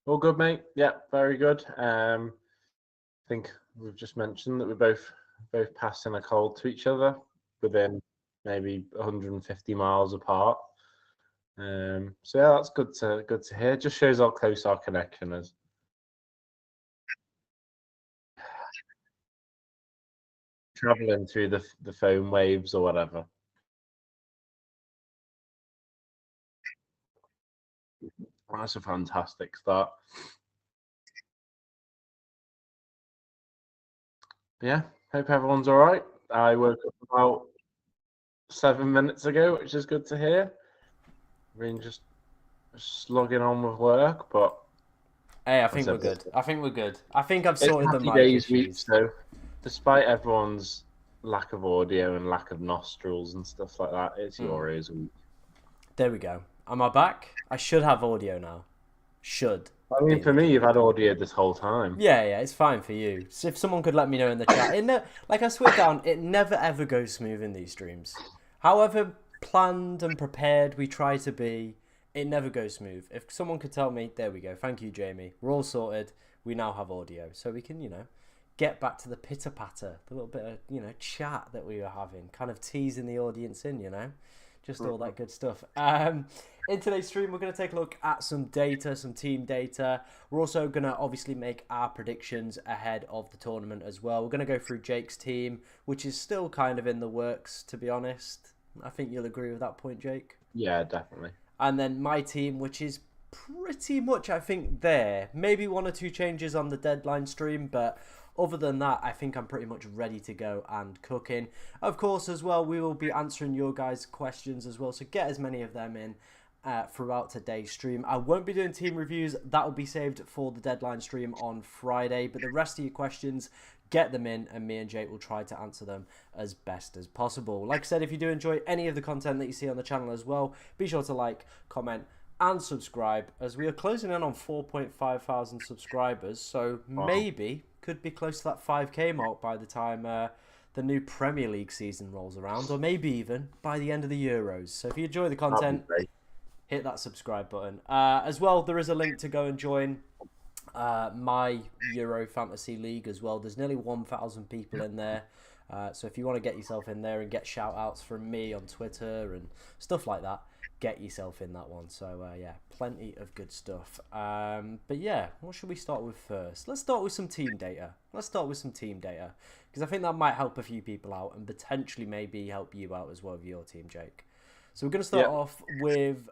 All good, mate. Yeah, very good. I think we've just mentioned that we're both passing a cold to each other within maybe 150 miles apart. So yeah, that's good to hear. Just shows how close our connection is. Traveling through the phone waves or whatever. That's a fantastic start. Yeah, hope everyone's all right. I woke up about 7 minutes ago, which is good to hear. Been just slugging on with work, but Hey, I I think we're said good. I think we're good. I think I've it's sorted the Happy mic Days week, issues. so despite everyone's lack of audio and lack of nostrils and stuff like that, it's your ears week. There we go. Am I back? I should have audio now. Should I mean, be for me, looking you've at. had audio this whole time. Yeah, yeah, it's fine for you. So if someone could let me know in the chat, like I swear down, it never ever goes smooth in these streams. However planned and prepared we try to be, it never goes smooth. If someone could tell me, there we go. Thank you, Jamie. We're all sorted. We now have audio, so we can, get back to the pitter patter, the little bit of chat that we were having, kind of teasing the audience in. Just all that good stuff. In today's stream, we're going to take a look at some data, some team data. We're also going to obviously make our predictions ahead of the tournament as well. We're going to go through Jake's team, which is still kind of in the works, to be honest. I think you'll agree with that point, Jake. Yeah, definitely. And then my team, which is pretty much, I think, there. Maybe one or two changes on the deadline stream, but other than that, I think I'm pretty much ready to go and cooking. Of course, as well, we will be answering your guys' questions as well, so get as many of them in throughout today's stream. I won't be doing team reviews. That will be saved for the deadline stream on Friday, but the rest of your questions, get them in, and me and Jake will try to answer them as best as possible. Like I said, if you do enjoy any of the content that you see on the channel as well, be sure to like, comment, and subscribe, as we are closing in on 4.5 thousand subscribers, so Wow, maybe could be close to that 5k mark by the time the new Premier League season rolls around, or maybe even by the end of the Euros. So if you enjoy the that'd be content, great. hit that subscribe button. As well, there is a link to go and join my Euro Fantasy League as well. There's nearly 1,000 people in there. So if you want to get yourself in there and get shout outs from me on Twitter and stuff like that, get yourself in that one. So yeah, plenty of good stuff. But yeah, what should we start with first? Let's start with some team data. Because I think that might help a few people out and potentially maybe help you out as well with your team, Jake. So we're going to start Yeah. off with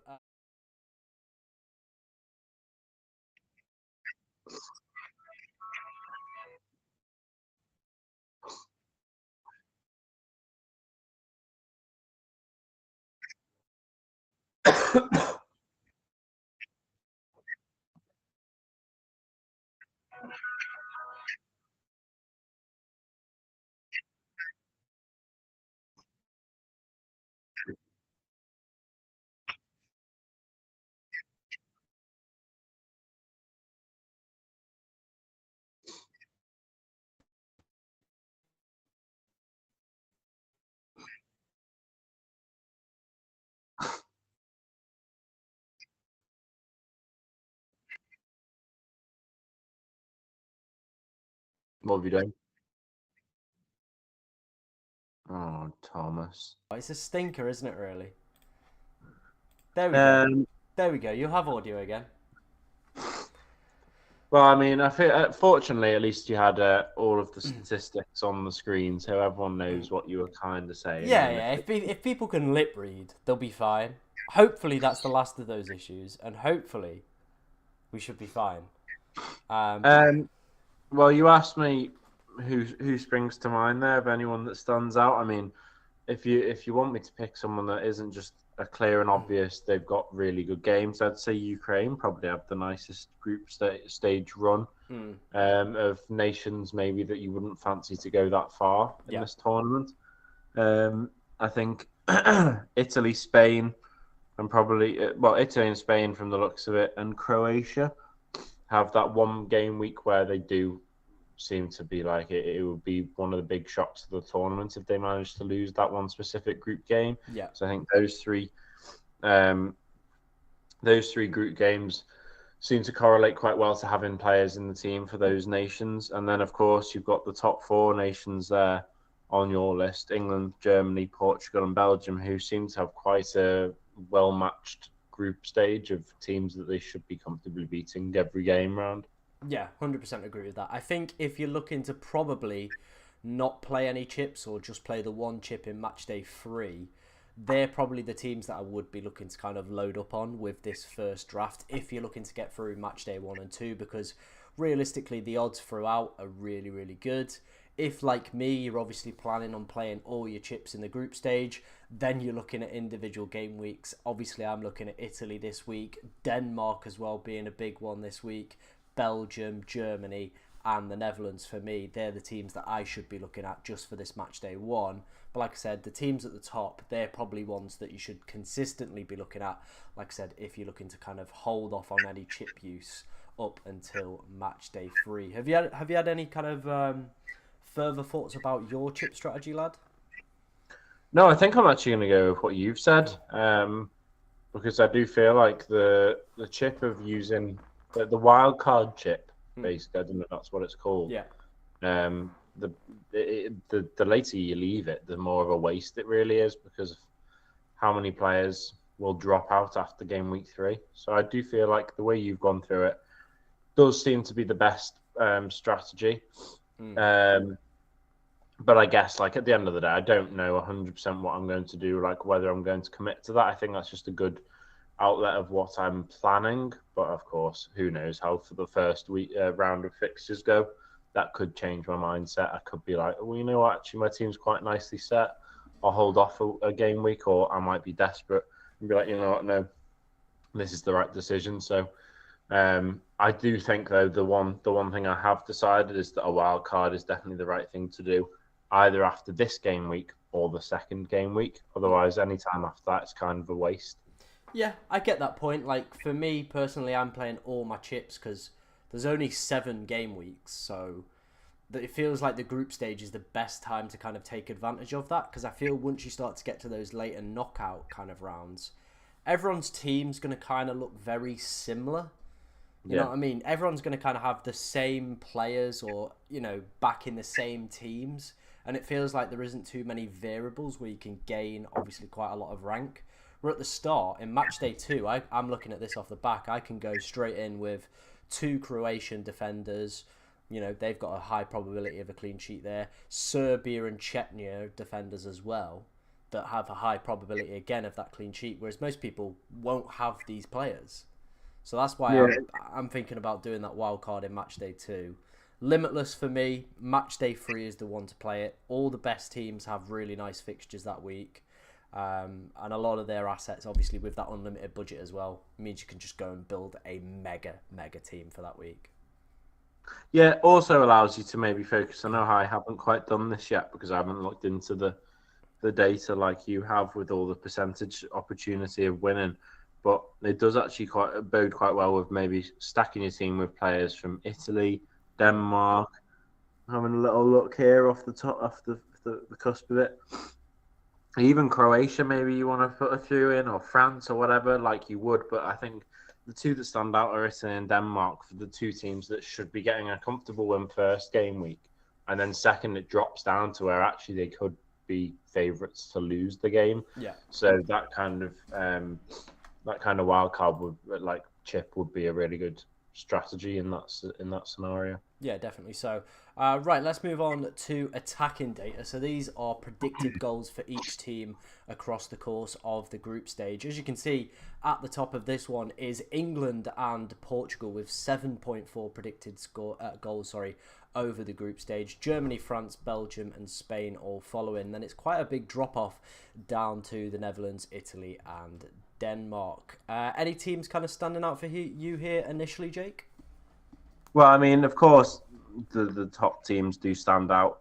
What have you done? Oh, Thomas. it's a stinker, isn't it? Really. There we go. Um, There we go. You'll have audio again. well, I mean, I think fortunately, at least you had all of the statistics on the screen, so everyone knows what you were kind of saying, Yeah, even if yeah. it. If people can lip read, they'll be fine. Hopefully, that's the last of those issues, and hopefully, we should be fine. Um, Um, well, you asked me who springs to mind there of anyone that stands out. I mean, if you want me to pick someone that isn't just a clear and obvious, they've got really good games. I'd say Ukraine probably have the nicest group stage run hmm, of nations, maybe that you wouldn't fancy to go that far in yeah, this tournament. I think Italy, Spain, and probably Italy and Spain from the looks of it, and Croatia have that one game week where they do seem to be like it would be one of the big shocks of the tournament if they managed to lose that one specific group game. yeah. So I think um, those three group games seem to correlate quite well to having players in the team for those nations. And then, of course, you've got the top four nations there on your list: England, Germany, Portugal, and Belgium, who seem to have quite a well-matched group stage of teams that they should be comfortably beating every game round. Yeah, 100% agree with that. I think if you're looking to probably not play any chips or just play the one chip in match day 3, they're probably the teams that I would be looking to kind of load up on with this first draft if you're looking to get through match day 1 and 2, because realistically the odds throughout are really, really good. If, like me, you're obviously planning on playing all your chips in the group stage, then you're looking at individual game weeks. Obviously, I'm looking at Italy this week, Denmark as well being a big one this week, Belgium, Germany, and the Netherlands. For me, they're the teams that I should be looking at just for this match day 1. But like I said, the teams at the top, they're probably ones that you should consistently be looking at. Like I said, if you're looking to kind of hold off on any chip use up until match day 3. Have you had any kind of further thoughts about your chip strategy, lad? No, I think I'm actually going to go with what you've said, because I do feel like the chip of using the wild card chip, basically, I don't know if that's what it's called. Yeah. Um, the later you leave it, the more of a waste it really is, because of how many players will drop out after game week 3. So I do feel like the way you've gone through it does seem to be the best strategy. But I guess, like, at the end of the day, I don't know 100% what I'm going to do, like whether I'm going to commit to that. I think that's just a good outlet of what I'm planning. But of course, who knows how for the first week round of fixtures go. That could change my mindset. I could be like, well, you know what, actually, my team's quite nicely set. I'll hold off a game week, or I might be desperate and be like, you know what, no, this is the right decision. So I do think, though, the one thing I have decided is that a wild card is definitely the right thing to do, either after this game week or the second game week. Otherwise, any time after that, it's kind of a waste. Yeah, I get that point. Like, for me personally, I'm playing all my chips because there's only 7 game weeks, so it feels like the group stage is the best time to kind of take advantage of that, because I feel once you start to get to those later knockout kind of rounds, everyone's team's going to kind of look very similar. You know what I mean? Everyone's going to kind of have the same players, or, you know, back in the same teams. And it feels like there isn't too many variables where you can gain, obviously, quite a lot of rank. We're at the start, in match day 2, I'm looking at this off the back. I can go straight in with 2 Croatian defenders. You know, they've got a high probability of a clean sheet there. Serbia and Chechnya defenders as well, that have a high probability, again, of that clean sheet. Whereas most people won't have these players. So that's why I'm thinking about doing that wild card in match day 2. Limitless for me. Match day 3 is the one to play it. All the best teams have really nice fixtures that week. And a lot of their assets, obviously, with that unlimited budget as well, means you can just go and build a mega team for that week. Yeah, it also allows you to maybe focus. I know I haven't quite done this yet because I haven't looked into the data like you have with all the percentage opportunity of winning. But it does actually bode quite well with maybe stacking your team with players from Italy, Denmark. Having a little look here off the top, off the cusp of it. Even Croatia, maybe you want to put a few in, or France or whatever, like you would. But I think the two that stand out are Italy and Denmark, for the 2 teams that should be getting a comfortable win first game week. And then second, it drops down to where actually they could be favourites to lose the game. Yeah. So that kind of wild card chip would be a really good strategy in that scenario. Yeah, definitely. So, right, let's move on to attacking data. So these are predicted goals for each team across the course of the group stage. As you can see, at the top of this one is England and Portugal with 7.4 predicted goals over the group stage. Germany, France, Belgium and Spain all following. Then it's quite a big drop-off down to the Netherlands, Italy and Denmark. Any teams kind of standing out for you here initially, Jake? Well, I mean, of course, the top teams do stand out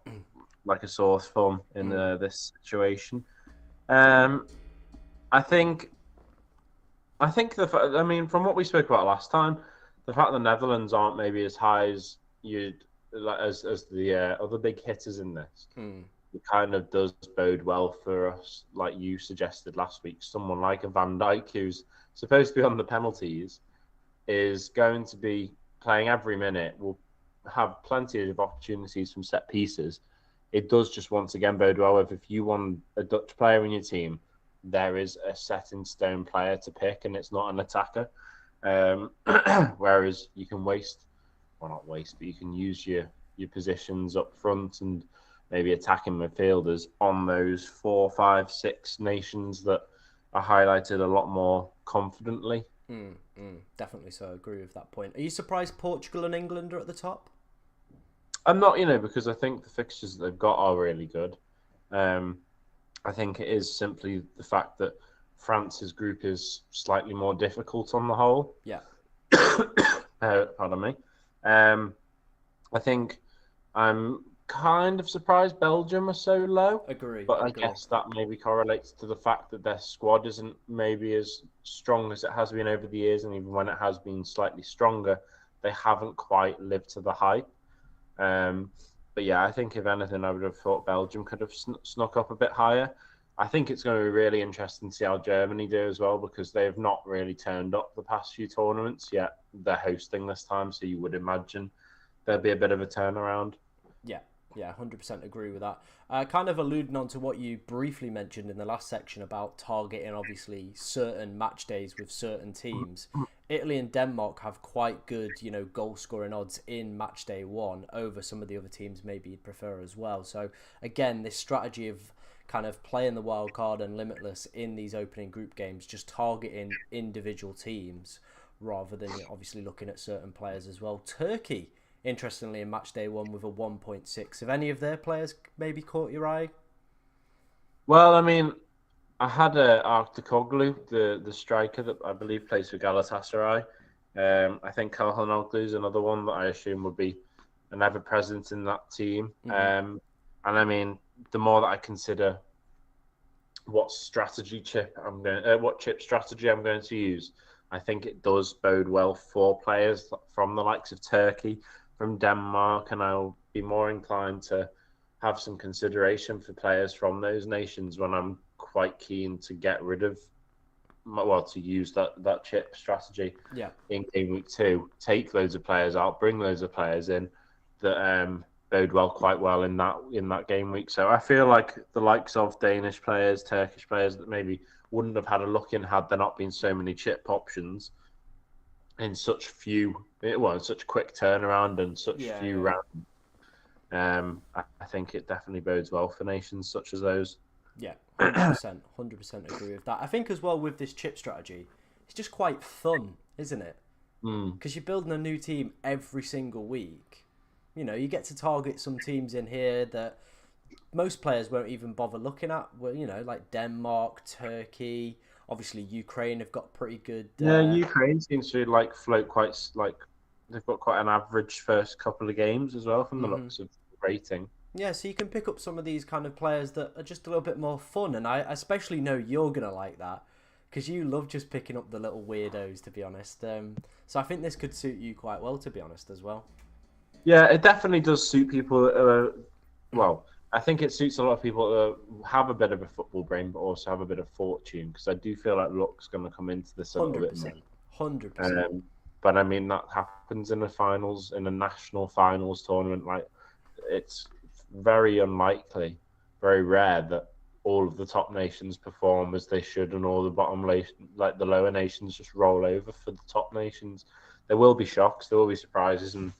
like a sore thumb in this situation. I think from what we spoke about last time, the fact the Netherlands aren't maybe as high as as the other big hitters in this, it kind of does bode well for us, like you suggested last week. Someone like a Van Dijk, who's supposed to be on the penalties, is going to be playing every minute, will have plenty of opportunities from set pieces. It does just once again bode well if you want a Dutch player in your team, there is a set in stone player to pick, and it's not an attacker. Whereas you can not waste, but you can use your positions up front and maybe attacking midfielders on those 4, 5, 6 nations that are highlighted a lot more confidently. Definitely so. I agree with that point. Are you surprised Portugal and England are at the top? I'm not, because I think the fixtures that they've got are really good. I think it is simply the fact that France's group is slightly more difficult on the whole. Yeah. Pardon me. I think I'm kind of surprised Belgium are so low. Agree. But I guess that maybe correlates to the fact that their squad isn't maybe as strong as it has been over the years, and even when it has been slightly stronger, they haven't quite lived to the hype. But yeah, I think if anything, I would have thought Belgium could have snuck up a bit higher. I think it's going to be really interesting to see how Germany do as well, because they have not really turned up the past few tournaments yet. They're hosting this time, so you would imagine there'll be a bit of a turnaround. Yeah, 100% agree with that. Kind of alluding on to what you briefly mentioned in the last section about targeting, obviously, certain match days with certain teams. Italy and Denmark have quite good, goal scoring odds in match day 1 over some of the other teams maybe you'd prefer as well. So again, this strategy of kind of playing the wild card and limitless in these opening group games, just targeting individual teams rather than obviously looking at certain players as well. Turkey, interestingly, in match day 1 with a 1.6. Have any of their players maybe caught your eye? Well, I mean, I had Arcticoglu, the striker that I believe plays for Galatasaray. I think Calhanoglu is another one that I assume would be an ever present in that team. And I mean, the more that I consider what chip strategy I'm going to use, I think it does bode well for players from the likes of Turkey, from Denmark, and I'll be more inclined to have some consideration for players from those nations when I'm quite keen to get rid of, to use that chip strategy in game week 2. Take loads of players out, bring loads of players in that bode quite well in that game week. So I feel like the likes of Danish players, Turkish players that maybe wouldn't have had a look in had there not been so many chip options in such quick turnaround and such few rounds. I think it definitely bodes well for nations such as those. Yeah, 100% agree with that. I think as well with this chip strategy, it's just quite fun, isn't it? Because you're building a new team every single week. You get to target some teams in here that most players won't even bother looking at. Well, like Denmark, Turkey, obviously Ukraine have got pretty good. Ukraine seems to float quite they've got quite an average first couple of games as well from the looks of rating. Yeah, so you can pick up some of these kind of players that are just a little bit more fun, and I especially know you're gonna like that because you love just picking up the little weirdos, to be honest. So I think this could suit you quite well, to be honest, as well. Yeah, it definitely does suit people. I think it suits a lot of people that have a bit of a football brain, but also have a bit of fortune. Because I do feel like luck's going to come into this a little bit more. 100%. But I mean, that happens in a national finals tournament. Like, it's very unlikely, very rare that all of the top nations perform as they should, and all the the lower nations just roll over for the top nations. There will be shocks, there will be surprises, and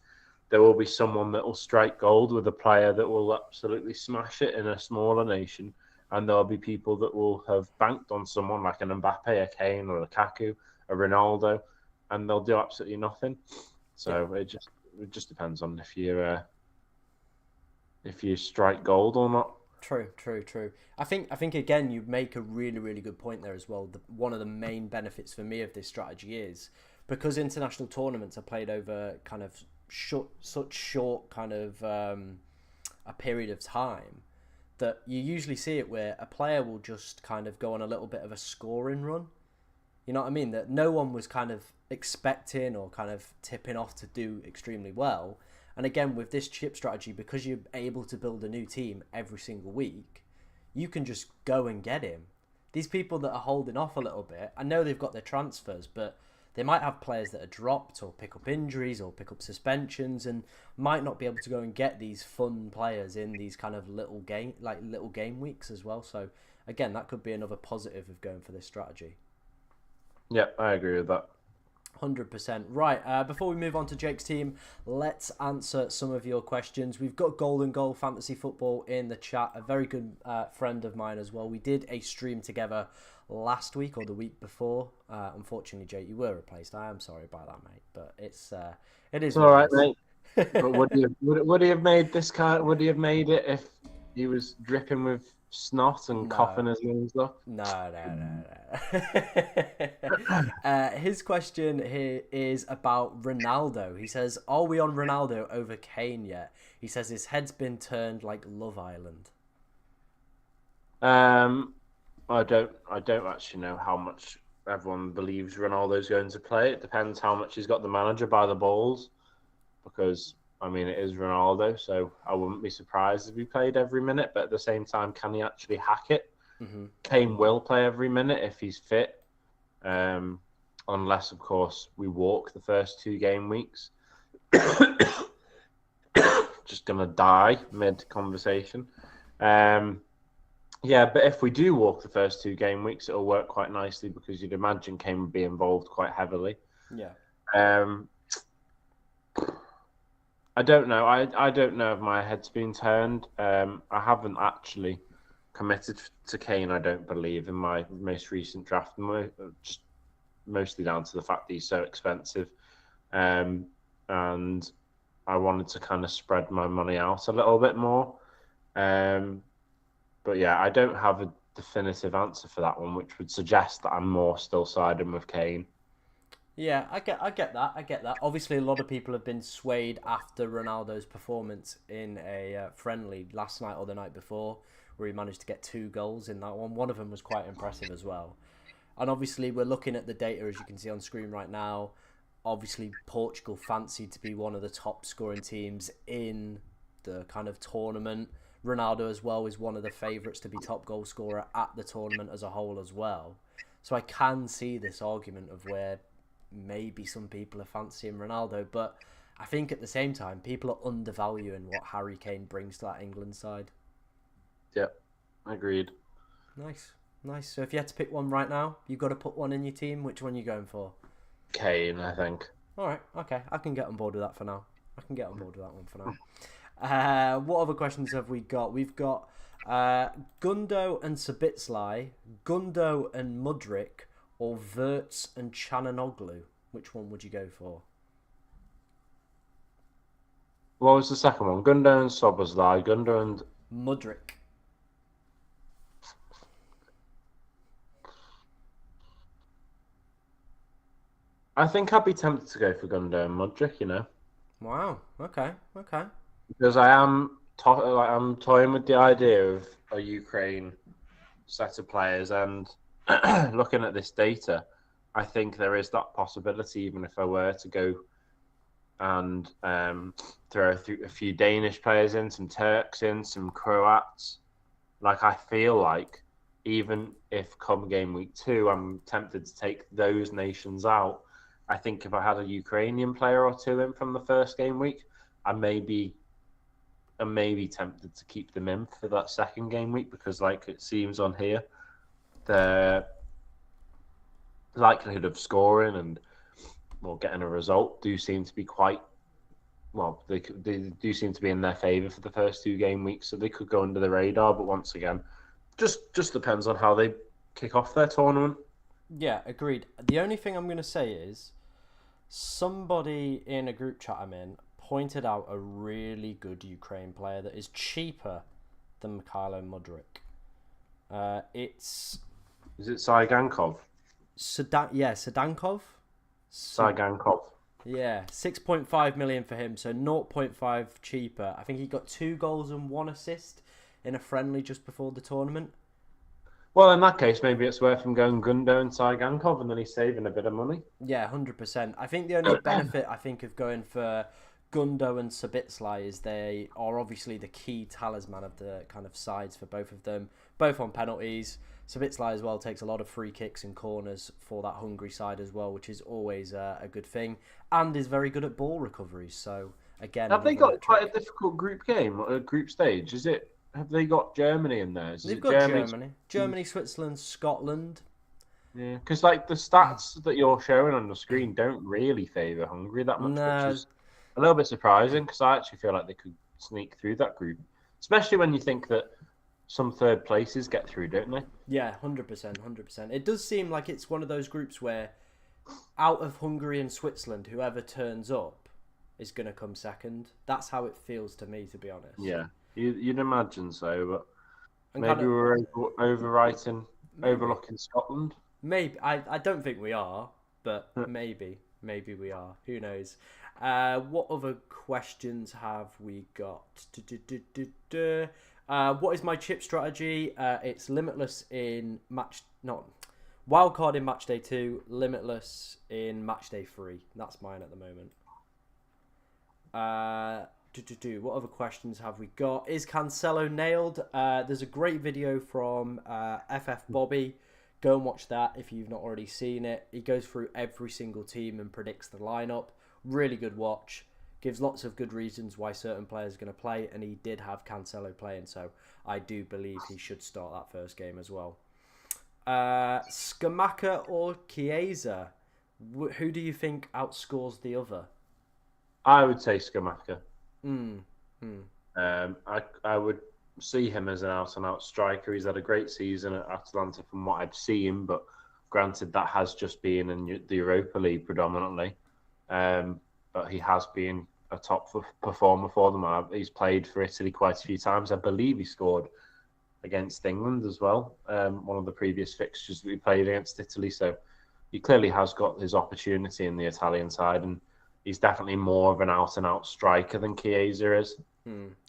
there will be someone that will strike gold with a player that will absolutely smash it in a smaller nation, and there'll be people that will have banked on someone like an Mbappe, a Kane, or a Lukaku, a Ronaldo, and they'll do absolutely nothing. So it just depends on if you strike gold or not. True. I think again you make a really, really good point there as well. One of the main benefits for me of this strategy is because international tournaments are played over kind of such short kind of a period of time that you usually see it where a player will just kind of go on a little bit of a scoring run. You know what I mean? That no one was kind of expecting or kind of tipping off to do extremely well. And again, with this chip strategy, because you're able to build a new team every single week, you can just go and get him. These people that are holding off a little bit, I know they've got their transfers, but they might have players that are dropped or pick up injuries or pick up suspensions and might not be able to go and get these fun players in these kind of little game weeks as well. So again, that could be another positive of going for this strategy. Yeah, I agree with that. 100%. Right, before we move on to Jake's team, let's answer some of your questions. We've got Golden Goal Fantasy Football in the chat, a very good friend of mine as well. We did a stream together last week or the week before. Unfortunately, Jake, you were replaced. I am sorry about that, mate, but it is all right, mate. But would he have made this kind? Would he have made it if he was dripping with snot and coughing his lungs up? No. His question here is about Ronaldo. He says, "Are we on Ronaldo over Kane yet?" He says his head's been turned like Love Island. I don't actually know how much everyone believes Ronaldo's going to play. It depends how much he's got the manager by the balls, because I mean it is Ronaldo, so I wouldn't be surprised if he played every minute. But at the same time, can he actually hack it? Mm-hmm. Kane will play every minute if he's fit, unless of course we walk the first 2 game weeks. Just gonna die mid conversation. Yeah, but if we do walk the first 2 game weeks, it'll work quite nicely because you'd imagine Kane would be involved quite heavily. Yeah. I don't know. I don't know if my head's been turned. I haven't actually committed to Kane, I don't believe, in my most recent draft. Just mostly down to the fact that he's so expensive. And I wanted to kind of spread my money out a little bit more. But yeah, I don't have a definitive answer for that one, which would suggest that I'm more still siding with Kane. Yeah, I get that. Obviously, a lot of people have been swayed after Ronaldo's performance in a friendly last night or the night before, where he managed to get 2 goals in that one. One of them was quite impressive as well. And obviously, we're looking at the data, as you can see on screen right now. Obviously, Portugal fancied to be one of the top scoring teams in the kind of tournament. Ronaldo as well is one of the favourites to be top goal scorer at the tournament as a whole as well. So I can see this argument of where maybe some people are fancying Ronaldo, but I think at the same time people are undervaluing what Harry Kane brings to that England side. Yeah, agreed. Nice. So if you had to pick one right now, you've got to put one in your team. Which one are you going for? Kane, I think. All right, okay, I can get on board with that for now. What other questions have we got? We've got Gundo and Sabitslai, Gundo and Mudryk, or Wirtz and Chananoglu. Which one would you go for? What was the second one? Gundo and Szoboszlai, Gundo and Mudryk. I think I'd be tempted to go for Gundo and Mudryk, you know. Wow. Okay. Because I'm toying with the idea of a Ukraine set of players, and looking at this data, I think there is that possibility, even if I were to go and throw a few Danish players in, some Turks in, some Croats. Like, I feel like even if come game week 2, I'm tempted to take those nations out, I think if I had a Ukrainian player or 2 in from the first game week, I may be tempted to keep them in for that second game week, because like it seems on here, the likelihood of scoring and getting a result do seem to be quite well. They do seem to be in their favour for the first 2 game weeks, so they could go under the radar. But once again, just depends on how they kick off their tournament. Yeah, agreed. The only thing I'm going to say is somebody in a group chat I'm in pointed out a really good Ukraine player that is cheaper than Mikhailo Mudryk. Is it Saigankov? Sedankov. Saigankov. Yeah, 6.5 million for him, so 0.5 cheaper. I think he got 2 goals and 1 assist in a friendly just before the tournament. Well, in that case, maybe it's worth him going Gundo and Saigankov, and then he's saving a bit of money. Yeah, 100%. I think the only benefit of going for Gundo and Sabitslai is they are obviously the key talisman of the kind of sides for both of them, both on penalties. Szoboszlai as well takes a lot of free kicks and corners for that Hungary side as well, which is always a good thing, and is very good at ball recoveries. So again, Have they another got quite metric. a difficult group game, group stage? Is it? Have they got Germany in there? Is They've it got Germany? Germany, Switzerland, Scotland. Yeah, because like the stats that you're showing on the screen don't really favour Hungary that much, which No, is a little bit surprising because I actually feel like they could sneak through that group, especially when you think that some third places get through, don't they? yeah, 100%, 100%. It does seem like it's one of those groups where out of Hungary and Switzerland, whoever turns up is going to come second. That's how it feels to me, to be honest. Yeah, you'd imagine so, but And kind maybe of we're overwriting, maybe, overlooking Scotland. I don't think we are, but maybe we are. Who knows? What other questions have we got? What is my chip strategy? It's limitless in wildcard in match day 2, limitless in match day 3. That's mine at the moment. What other questions have we got? Is Cancelo nailed? There's a great video from FF Bobby. Go and watch that if you've not already seen it. He goes through every single team and predicts the lineup. Really good watch. Gives lots of good reasons why certain players are going to play, and he did have Cancelo playing, so I do believe he should start that first game as well. Skamaka or Chiesa? Who do you think outscores the other? I would say Skamaka. Hmm. I would see him as an out-and-out striker. He's had a great season at Atalanta from what I've seen, but granted that has just been in the Europa League predominantly. But he has been a top performer for them. He's played for Italy quite a few times. I believe he scored against England as well, one of the previous fixtures that we played against Italy. So he clearly has got his opportunity in the Italian side, and he's definitely more of an out-and-out striker than Chiesa is.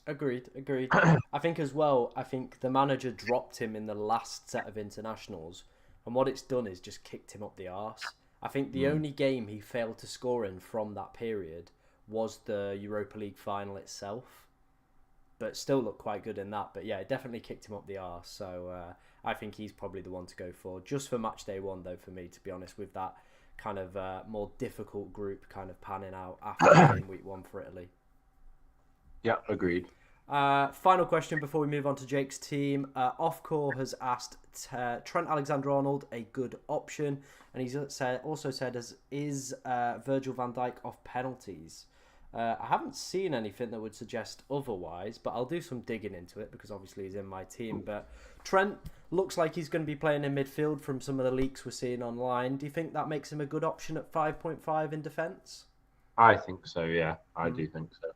Agreed. I think as well, the manager dropped him in the last set of internationals, and what it's done is just kicked him up the arse. I think the only game he failed to score in from that period was the Europa League final itself, but still looked quite good in that. But yeah, it definitely kicked him up the arse. So I think he's probably the one to go for, just for match day 1 though, for me, to be honest, with that kind of more difficult group kind of panning out after game week 1 for Italy. Yeah, agreed. Final question before we move on to Jake's team. Offcore has asked Trent Alexander-Arnold a good option, and he's also said is Virgil van Dijk off penalties. I haven't seen anything that would suggest otherwise, but I'll do some digging into it because obviously he's in my team. But Trent looks like he's going to be playing in midfield from some of the leaks we're seeing online. Do you think that makes him a good option at 5.5 in defence? I think so, yeah. I do think so.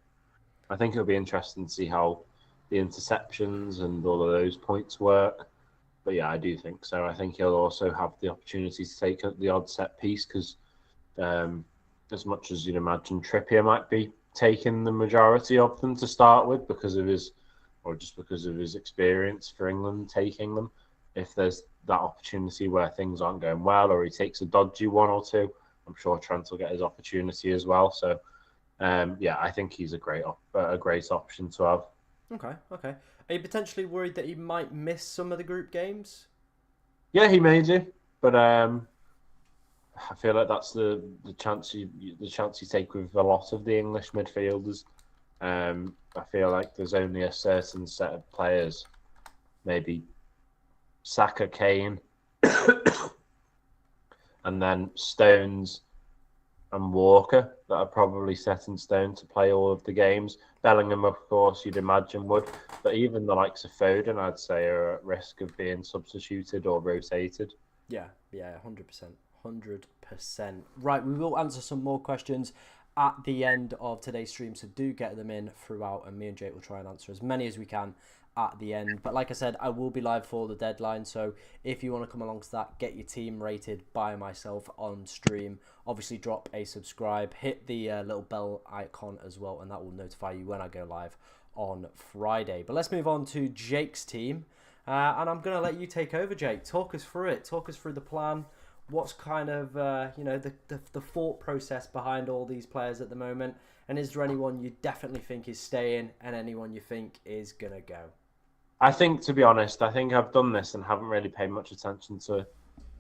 I think it'll be interesting to see how the interceptions and all of those points work. But yeah, I do think so. I think he'll also have the opportunity to take the odd set piece because as much as you'd imagine Trippier might be taking the majority of them to start with because of his experience for England taking them. If there's that opportunity where things aren't going well or he takes a dodgy one or two, I'm sure Trent will get his opportunity as well. So yeah, I think he's a great option to have. Okay. Are you potentially worried that he might miss some of the group games? Yeah, he may do, but I feel like that's the chance you take with a lot of the English midfielders. I feel like there's only a certain set of players, maybe Saka, Kane, and then Stones and Walker that are probably set in stone to play all of the games. Bellingham, of course, you'd imagine would, but even the likes of Foden, I'd say, are at risk of being substituted or rotated. Yeah, 100%. 100%. Right, we will answer some more questions at the end of today's stream, so do get them in throughout, and me and Jake will try and answer as many as we can at the end. But like I said, I will be live for the deadline, so if you want to come along to that, get your team rated by myself on stream. Obviously, drop a subscribe, hit the little bell icon as well, and that will notify you when I go live on Friday. But let's move on to Jake's team, and I'm going to let you take over, Jake. Talk us through it. Talk us through the plan. What's kind of the thought process behind all these players at the moment, and is there anyone you definitely think is staying and anyone you think is gonna go? I think, to be honest, I think I've done this and haven't really paid much attention to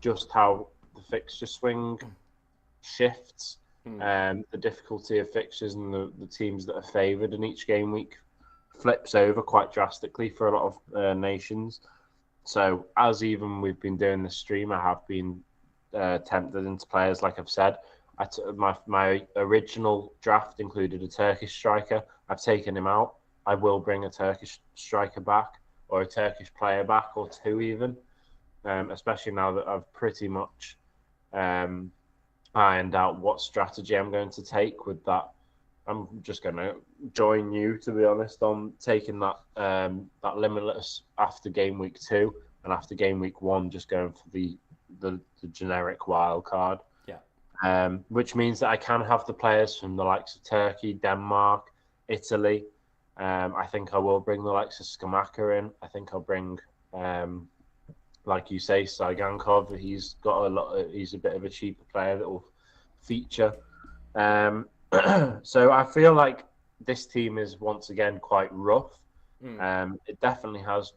just how the fixture swing shifts, Mm. the difficulty of fixtures and the teams that are favoured in each game week flips over quite drastically for a lot of nations. So as even we've been doing this stream, I have been tempted into players, like I've said. My original draft included a Turkish striker. I've taken him out. I will bring a Turkish striker back or a Turkish player back or two even, especially now that I've pretty much ironed out what strategy I'm going to take with that. I'm just going to join you, to be honest, on taking that limitless after game week 2 and after game week 1, just going for the generic wild card. Yeah. Which means that I can have the players from the likes of Turkey, Denmark, Italy. I think I will bring the likes of Skamaka in. I think I'll bring, like you say, Saigankov. He's got a lot. He's a bit of a cheaper player that will feature. So I feel like this team is once again quite rough. It definitely has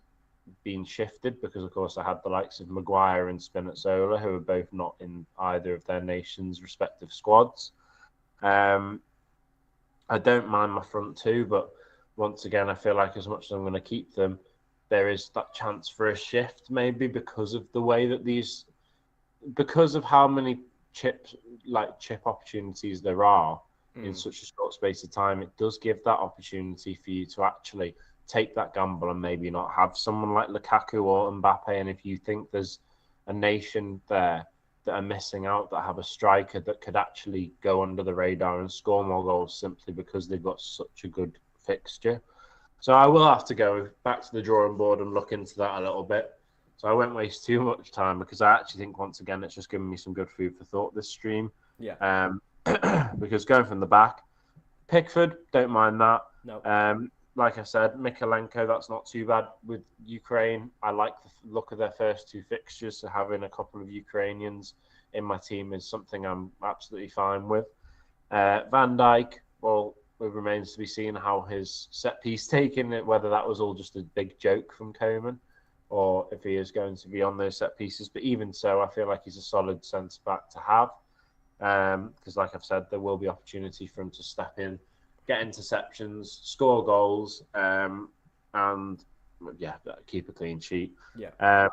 been shifted because, of course, I had the likes of Maguire and Spinazzola, who are both not in either of their nations' respective squads. I don't mind my front two, but once again, I feel like as much as I'm going to keep them, there is that chance for a shift, maybe because of the way that because of how many chip opportunities there are in such a short space of time. It does give that opportunity for you to actually take that gamble and maybe not have someone like Lukaku or Mbappe. And if you think there's a nation there that are missing out, that have a striker that could actually go under the radar and score more goals simply because they've got such a good fixture. So I will have to go back to the drawing board and look into that a little bit. So I won't waste too much time because I actually think, once again, it's just given me some good food for thought, this stream. Yeah. Because going from the back, Pickford, don't mind that. No. Like I said, Mikolenko, that's not too bad with Ukraine. I like the look of their first two fixtures, so having a couple of Ukrainians in my team is something I'm absolutely fine with. Van Dijk, well, it remains to be seen how his set piece taking, whether that was all just a big joke from Koeman or if he is going to be on those set pieces. But even so, I feel like he's a solid centre back to have. Because, like I've said, there will be opportunity for him to step in, get interceptions, score goals, and keep a clean sheet. Yeah.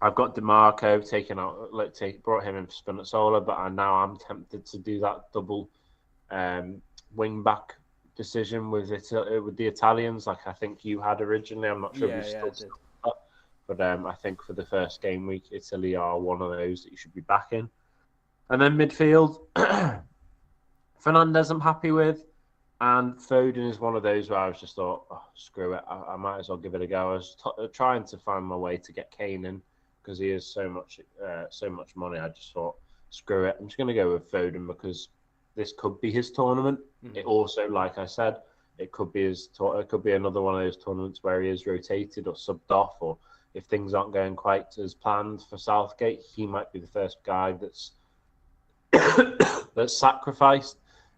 I've got DeMarco brought him in for Spinazzola, but now I'm tempted to do that double wing back decision with the Italians, like I think you had originally. I'm not sure if you still that, but I think for the first game week, Italy are one of those that you should be backing. And then midfield, Fernandes I'm happy with, and Foden is one of those where I was just thought, oh, screw it, I might as well give it a go. I was trying to find my way to get Kane in because he is so much money. I just thought, screw it, I'm just going to go with Foden because this could be his tournament. It also, like I said, it could be another one of those tournaments where he is rotated or subbed off, or if things aren't going quite as planned for Southgate, he might be the first guy that's sacrificed,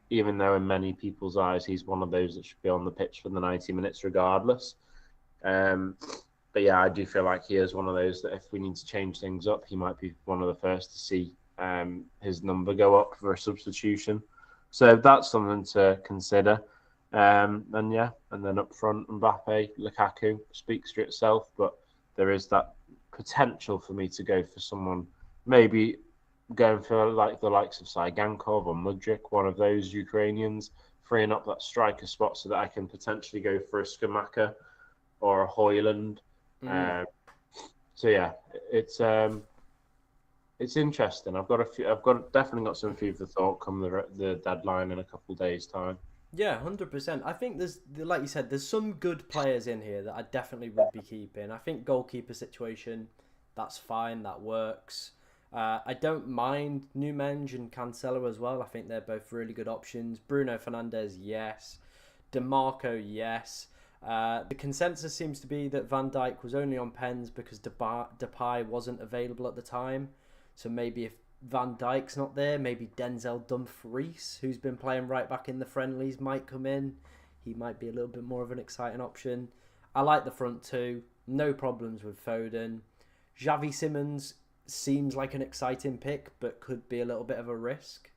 even though in many people's eyes he's one of those that should be on the pitch for the 90 minutes regardless. But yeah, I do feel like he is one of those that if we need to change things up, he might be one of the first to see his number go up for a substitution. So that's something to consider. And then up front, Mbappe, Lukaku speaks for itself, but there is that potential for me to go for someone maybe going for like the likes of Saigankov or Mudryk, one of those Ukrainians, freeing up that striker spot so that I can potentially go for a Skamaka or a Højlund. So yeah, it's interesting. I've definitely got some food for thought come the deadline in a couple of days' time. Yeah, 100%. I think there's, like you said, there's some good players in here that I definitely would be keeping. I think goalkeeper situation, that's fine, that works. I don't mind Numenge and Cancelo as well. I think they're both really good options. Bruno Fernandes, yes. DeMarco, yes. The consensus seems to be that Van Dijk was only on pens because Depay wasn't available at the time. So maybe if Van Dijk's not there, maybe Denzel Dumfries, who's been playing right back in the friendlies, might come in. He might be a little bit more of an exciting option. I like the front two. No problems with Foden. Xavi Simons seems like an exciting pick, but could be a little bit of a risk.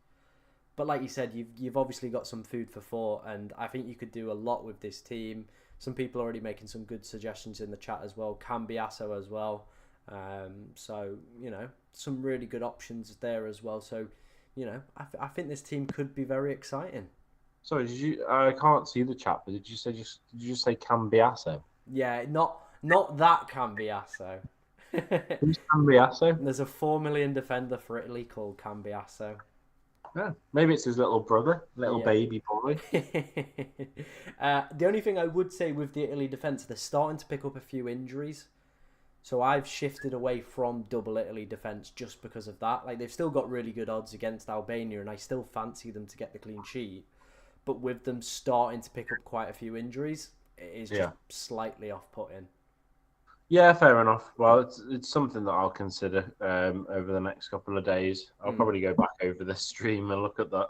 But like you said, you've obviously got some food for thought, and I think you could do a lot with this team. Some people are already making some good suggestions in the chat as well. Cambiasso as well. So, some really good options there as well. So, I think this team could be very exciting. Sorry, I can't see the chat, but did you just say Cambiasso? Yeah, not that Cambiasso. Who's Cambiasso? There's a 4 million defender for Italy called Cambiasso. Yeah, maybe it's his little brother, Yeah. baby boy. The only thing I would say with the Italy defence, they're starting to pick up a few injuries. So I've shifted away from double Italy defence just because of that. Like, they've still got really good odds against Albania, and I still fancy them to get the clean sheet. But with them starting to pick up quite a few injuries, it is just slightly off-putting. Yeah, fair enough. Well, it's something that I'll consider over the next couple of days. I'll probably go back over this stream and look at the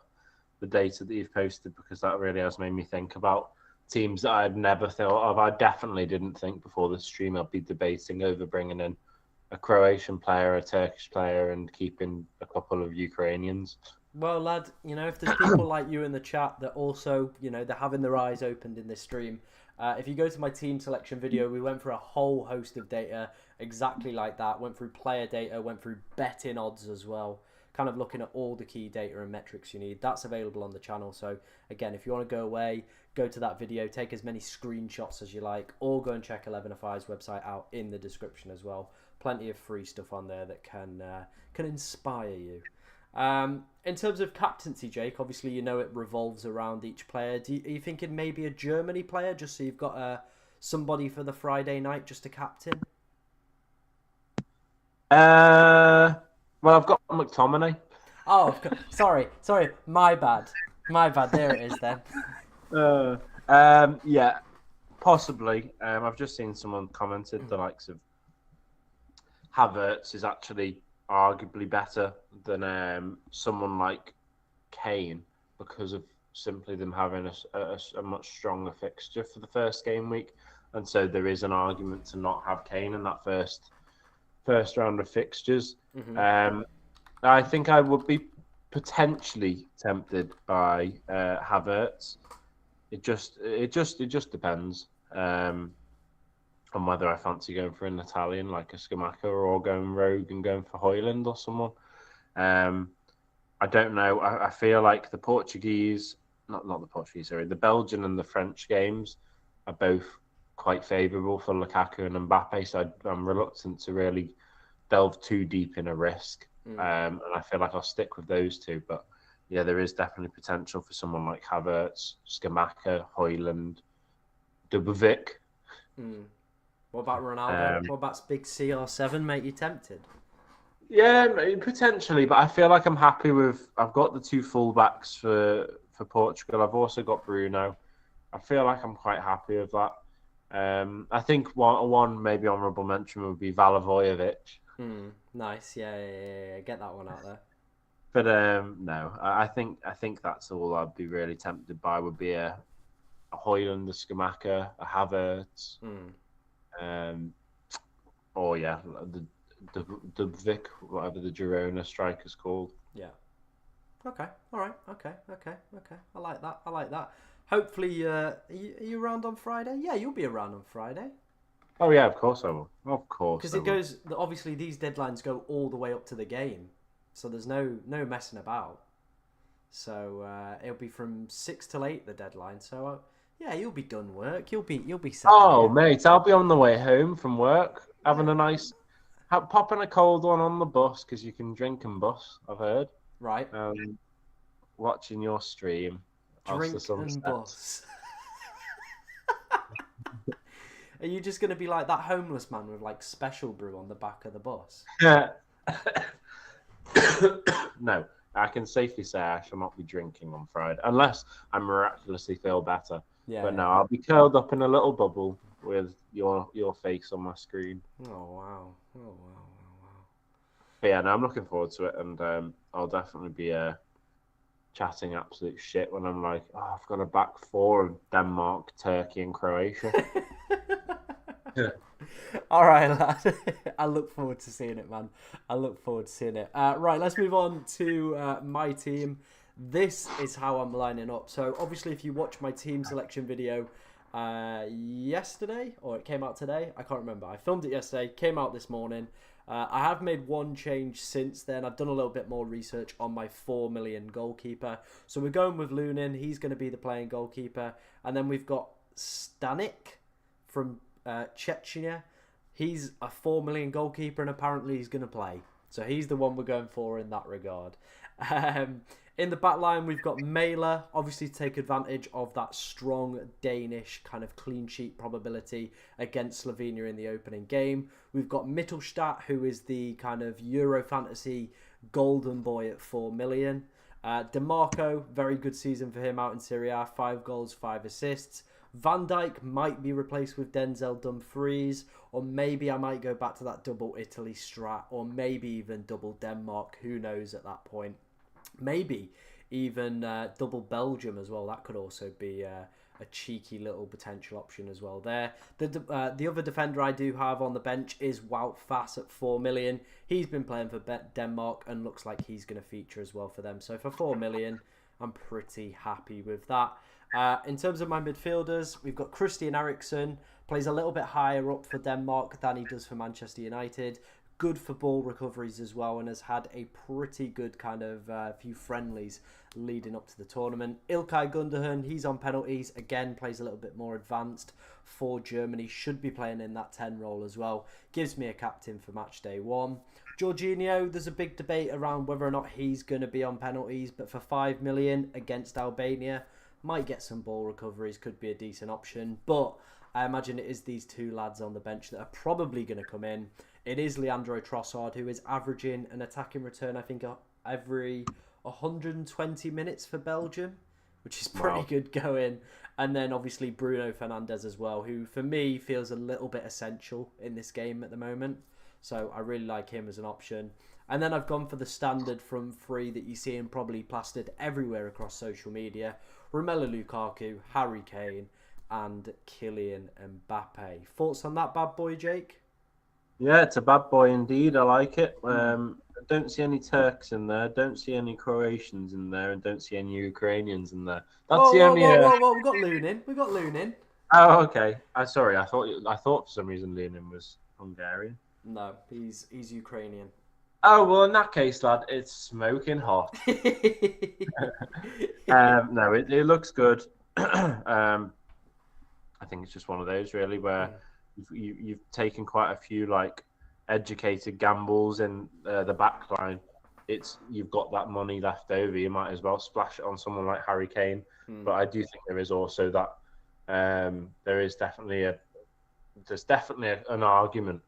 data that you've posted, because that really has made me think about teams that I'd never thought of. I definitely didn't think before the stream I'd be debating over bringing in a Croatian player, a Turkish player, and keeping a couple of Ukrainians. Well, lad, if there's people like you in the chat that also, they're having their eyes opened in this stream, if you go to my team selection video, we went through a whole host of data exactly like that. Went through player data, went through betting odds as well. Kind of looking at all the key data and metrics you need. That's available on the channel. So again, if you want to go away, go to that video, take as many screenshots as you like, or go and check 11FI's website out in the description as well. Plenty of free stuff on there that can inspire you. In terms of captaincy, Jake, obviously it revolves around each player. Are you thinking maybe a Germany player, just so you've got somebody for the Friday night just to captain? Well, I've got McTominay. Oh, sorry, my bad. There it is then. Yeah, possibly. I've just seen someone commented the likes of Havertz is actually arguably better than someone like Kane, because of simply them having a much stronger fixture for the first game week, and so there is an argument to not have Kane in that first round of fixtures. I think I would be potentially tempted by Havertz. It just depends on whether I fancy going for an Italian like a Scamacca, or going rogue and going for Højlund or someone. I don't know. I feel like the Portuguese, not the Portuguese, sorry, the Belgian and the French games are both quite favourable for Lukaku and Mbappe, so I'm reluctant to really delve too deep in a risk. And I feel like I'll stick with those two. But yeah, there is definitely potential for someone like Havertz, Scamacca, Højlund, Dubravik. What about Ronaldo? What about big CR7? Make you tempted? Yeah, potentially, but I feel like I'm happy with. I've got the two fullbacks for Portugal. I've also got Bruno. I feel like I'm quite happy with that. I think one maybe honourable mention would be Valavojevic. Nice, yeah. Get that one out there. But no, I think that's all I'd be really tempted by would be a Højlund, a Scamacca, a Havertz. Or yeah, the Vic, whatever the Girona striker's called. Yeah. Okay. All right. Okay. I like that. Hopefully, are you around on Friday? Yeah, you'll be around on Friday. Oh yeah, of course I will. Of course. Because it goes. Obviously, these deadlines go all the way up to the game, so there's no messing about. So it'll be from 6 till 8 the deadline. So yeah, you'll be done work. You'll be set. Oh mate, I'll be on the way home from work, having a nice, popping a cold one on the bus, because you can drink and bus. I've heard. Right. Watching your stream. Drink and bus. Are you just going to be like that homeless man with like special brew on the back of the bus? No, I can safely say I shall not be drinking on Friday, unless I miraculously feel better. Yeah. But no, I'll be curled up in a little bubble with your face on my screen. Oh wow. But yeah, no, I'm looking forward to it, and I'll definitely be chatting absolute shit when I'm like, I've got a back four of Denmark, Turkey, and Croatia. All right, lad. I look forward to seeing it, man. I look forward to seeing it. Right, let's move on to my team. This is how I'm lining up. So, obviously, if you watch my team selection video yesterday, or it came out today, I can't remember. I filmed it yesterday, came out this morning. I have made one change since then. I've done a little bit more research on my 4 million goalkeeper. So, we're going with Lunin. He's going to be the playing goalkeeper. And then we've got Stanik from Chechnya. He's a 4 million goalkeeper, and apparently he's going to play. So he's the one we're going for in that regard. In the back line, we've got Mailer, obviously to take advantage of that strong Danish kind of clean sheet probability against Slovenia in the opening game. We've got Mittelstadt, who is the kind of Euro fantasy golden boy at 4 million. DeMarco, very good season for him out in Serie A, 5 goals, 5 assists. Van Dijk might be replaced with Denzel Dumfries, or maybe I might go back to that double Italy strat, or maybe even double Denmark. Who knows at that point? Maybe even double Belgium as well. That could also be a cheeky little potential option as well there. The other defender I do have on the bench is Wout Fass at 4 million. He's been playing for Denmark and looks like he's going to feature as well for them. So for 4 million, I'm pretty happy with that. In terms of my midfielders, we've got Christian Eriksen, plays a little bit higher up for Denmark than he does for Manchester United. Good for ball recoveries as well, and has had a pretty good kind of few friendlies leading up to the tournament. Ilkay Gundogan, he's on penalties. Again, plays a little bit more advanced for Germany. Should be playing in that 10 role as well. Gives me a captain for match day 1. Jorginho, there's a big debate around whether or not he's going to be on penalties, but for 5 million against Albania, might get some ball recoveries, could be a decent option. But I imagine it is these two lads on the bench that are probably going to come in. It is Leandro Trossard, who is averaging an attacking return, I think, every 120 minutes for Belgium, which is pretty good going. And then obviously Bruno Fernandes as well, who for me feels a little bit essential in this game at the moment. So I really like him as an option. And then I've gone for the standard from free that you see him probably plastered everywhere across social media. Romelu Lukaku, Harry Kane, and Kylian Mbappe. Thoughts on that bad boy, Jake? Yeah, it's a bad boy indeed. I like it. I don't see any Turks in there. Don't see any Croatians in there, and don't see any Ukrainians in there. That's the only. Whoa! We've got Lunin. Oh, okay. Sorry. I thought for some reason Lunin was Hungarian. No, he's Ukrainian. Oh well, in that case, lad, it's smoking hot. No, it looks good. I think it's just one of those really where you've taken quite a few like educated gambles in the back line. You've got that money left over. You might as well splash it on someone like Harry Kane. But I do think there is also that there's definitely an argument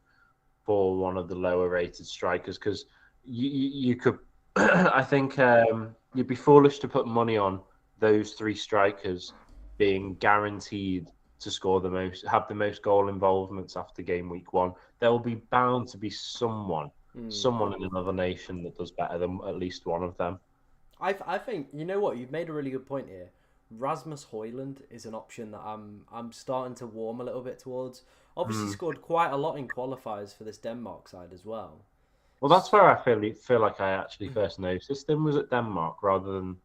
for one of the lower rated strikers because you could I think you'd be foolish to put money on those 3 strikers being guaranteed to score have the most goal involvements after game week 1. There will be bound to be someone in another nation that does better than at least one of them. I think, you know what, you've made a really good point here. Rasmus Højlund is an option that I'm starting to warm a little bit towards. Obviously scored quite a lot in qualifiers for this Denmark side as well. Well, that's where I feel like I actually first noticed him was at Denmark rather than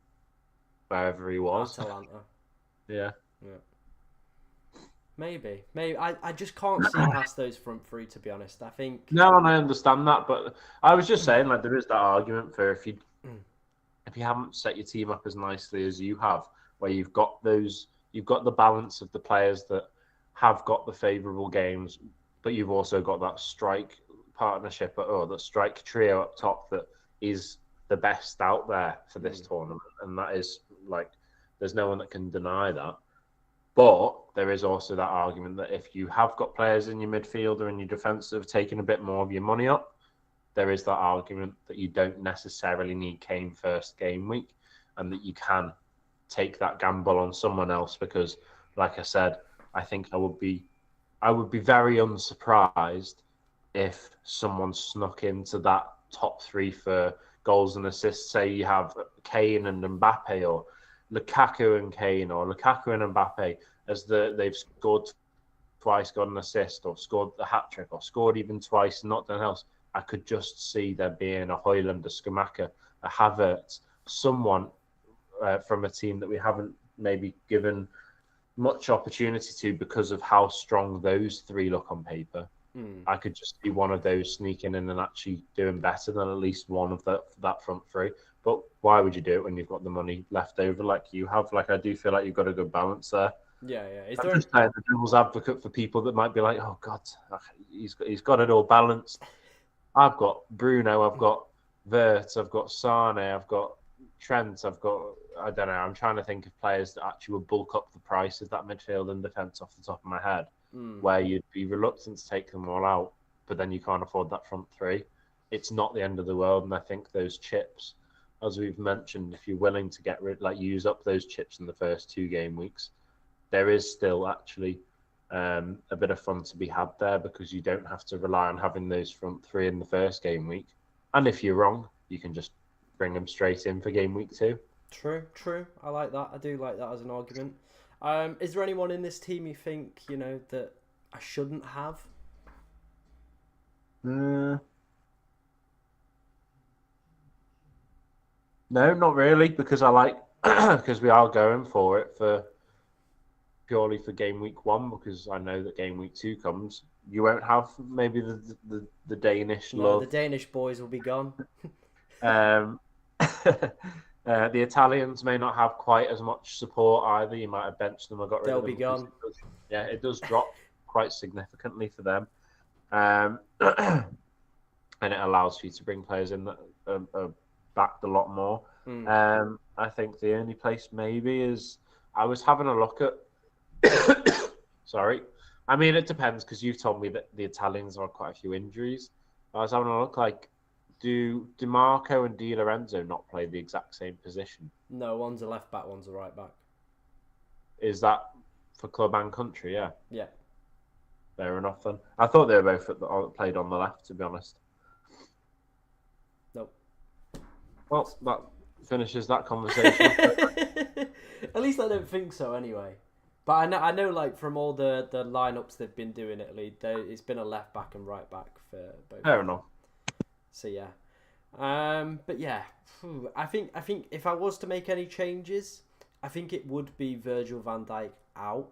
wherever he was. Atalanta. Yeah. Maybe. I just can't see past those front 3, to be honest. I think. No, and I understand that, but I was just saying, like, there is that argument for if you haven't set your team up as nicely as you have, where you've got the balance of the players that have got the favourable games, but you've also got that strike partnership or the strike trio up top that is the best out there for this tournament, and that is like there's no one that can deny that. But there is also that argument that if you have got players in your midfield or in your defence that have taken a bit more of your money up, there is that argument that you don't necessarily need Kane first game week and that you can take that gamble on someone else because, like I said, I think I would be very unsurprised if someone snuck into that top 3 for goals and assists. Say you have Kane and Mbappe or Lukaku and Kane or Lukaku and Mbappe as they've scored twice, got an assist, or scored the hat trick, or scored even twice and not done else, I could just see there being a Højlund, a Skamaka, a Havertz, someone from a team that we haven't maybe given much opportunity to because of how strong those three look on paper. I could just see one of those sneaking in and actually doing better than at least one of that front three. But why would you do it when you've got the money left over like you have? Like, I do feel like you've got a good balance there. Yeah, yeah. I'm just playing the devil's advocate for people that might be like, oh God, he's got it all balanced. I've got Bruno, I've got Vert, I've got Sane, I've got Trent, I've got, I don't know, I'm trying to think of players that actually would bulk up the price of that midfield and defence off the top of my head, where you'd be reluctant to take them all out, but then you can't afford that front three. It's not the end of the world, and I think those chips, as we've mentioned, if you're willing to get rid, like use up those chips in the first 2 game weeks, there is still actually a bit of fun to be had there because you don't have to rely on having those front three in the first game week. And if you're wrong, you can just bring them straight in for game week 2. True. I like that. I do like that as an argument. Is there anyone in this team you think, that I shouldn't have? No, not really, because I like because we are going for it purely for game week 1, because I know that game week 2 comes. You won't have maybe the Danish love. The Danish boys will be gone. The Italians may not have quite as much support either. You might have benched them or got rid They'll of them. be gone. It does drop quite significantly for them. And it allows you to bring players in that are backed a lot more. I think the only place maybe is, I was having a look at sorry. I mean, it depends, because you've told me that the Italians have quite a few injuries. I was having a look, like, do DiMarco and Di Lorenzo not play the exact same position? No, one's a left back, one's a right back. Is that for club and country? Yeah. Yeah. Fair enough then. I thought they were both played on the left, to be honest. Nope. Well, that finishes that conversation. At least I don't think so, anyway. But I know, like, from all the lineups they've been doing at Leeds, it's been a left back and right back for both. Fair enough. So yeah, but yeah, I think if I was to make any changes, I think it would be Virgil van Dijk out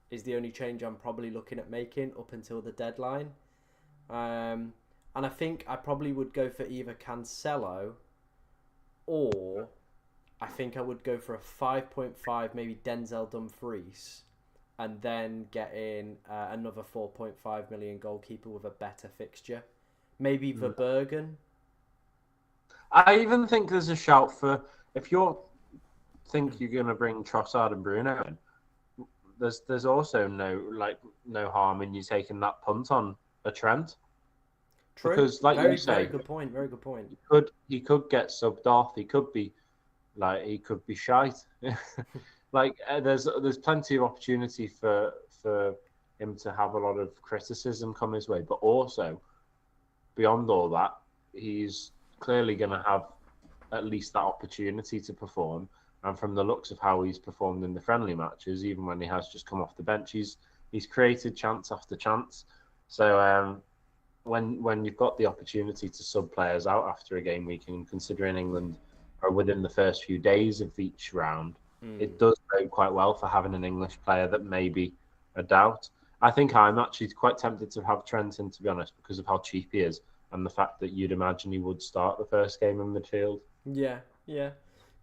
is the only change I'm probably looking at making up until the deadline. And I think I probably would go for either Cancelo, or I think I would go for a 5.5, maybe Denzel Dumfries, and then get in another 4.5 million goalkeeper with a better fixture. Maybe Verbergen. I even think there's a shout for, if you think you're going to bring Trossard and Bruno in, there's also no harm in you taking that punt on a Trent. True. Because, like you say, very good point. Very good point. He could get subbed off. He could be shite. Like there's plenty of opportunity for him to have a lot of criticism come his way, but also beyond all that, he's clearly going to have at least that opportunity to perform. And from the looks of how he's performed in the friendly matches, even when he has just come off the bench, he's created chance after chance. So when you've got the opportunity to sub players out after a game week, and considering England are within the first few days of each round, it does go quite well for having an English player that may be a doubt. I think I'm actually quite tempted to have Trent in, to be honest, because of how cheap he is and the fact that you'd imagine he would start the first game in midfield. Yeah.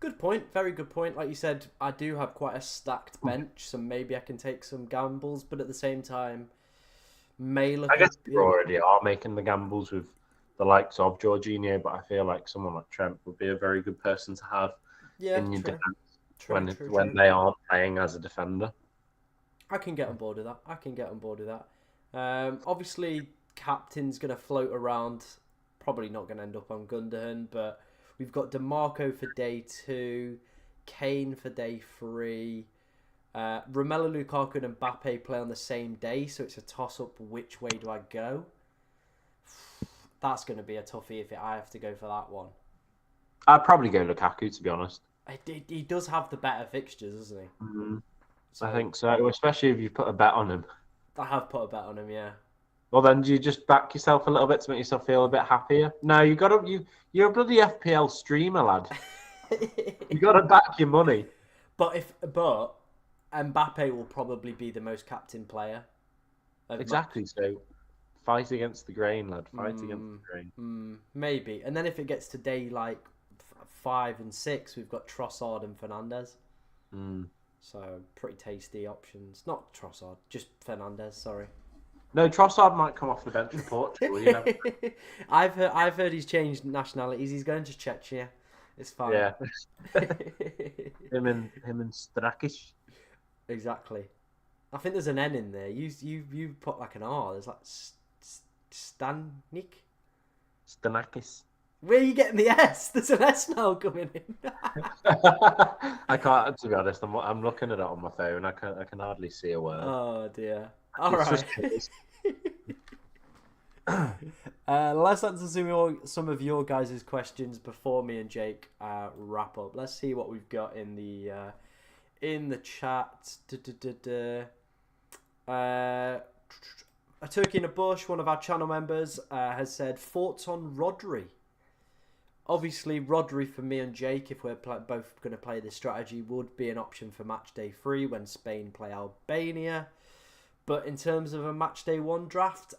Good point. Very good point. Like you said, I do have quite a stacked bench, so maybe I can take some gambles, but at the same time, may look. I guess you already are making the gambles with the likes of Jorginho, but I feel like someone like Trent would be a very good person to have in your defence when they aren't playing as a defender. I can get on board with that. Obviously, captain's going to float around. Probably not going to end up on Gundogan, but we've got DiMarco for day 2, Kane for day 3. Romelu Lukaku and Mbappe play on the same day, so it's a toss-up which way do I go. That's going to be a toughie if I have to go for that one. I'd probably go Lukaku, to be honest. He does have the better fixtures, doesn't he? So, I think so, especially if you put a bet on him. I have put a bet on him, yeah. Well, then do you just back yourself a little bit to make yourself feel a bit happier? No, you're a bloody FPL streamer, lad. You got to back your money. But Mbappe will probably be the most captain player. Exactly. So fight against the grain, lad. Fight against the grain. Maybe. And then if it gets to day like 5 and 6, we've got Trossard and Fernandez. So pretty tasty options. Not Trossard, just Fernandez. Sorry. No, Trossard might come off the bench for Portugal. You know. I've heard he's changed nationalities. He's going to Czechia. It's fine. Yeah. him and Strakic. Exactly. I think there's an N in there. You put like an R. There's like Stanik. Stanakis. Where are you getting the S? There's an S now coming in. I can't. To be honest, I'm looking at it on my phone. I can hardly see a word. Oh dear. All right. Let's answer some of your guys' questions before me and Jake wrap up. Let's see what we've got in the chat. A Turkey in a Bush, one of our channel members, has said thoughts on Rodri. Obviously, Rodri for me and Jake, if we're both going to play this strategy, would be an option for match day 3 when Spain play Albania. But in terms of a match day 1 draft,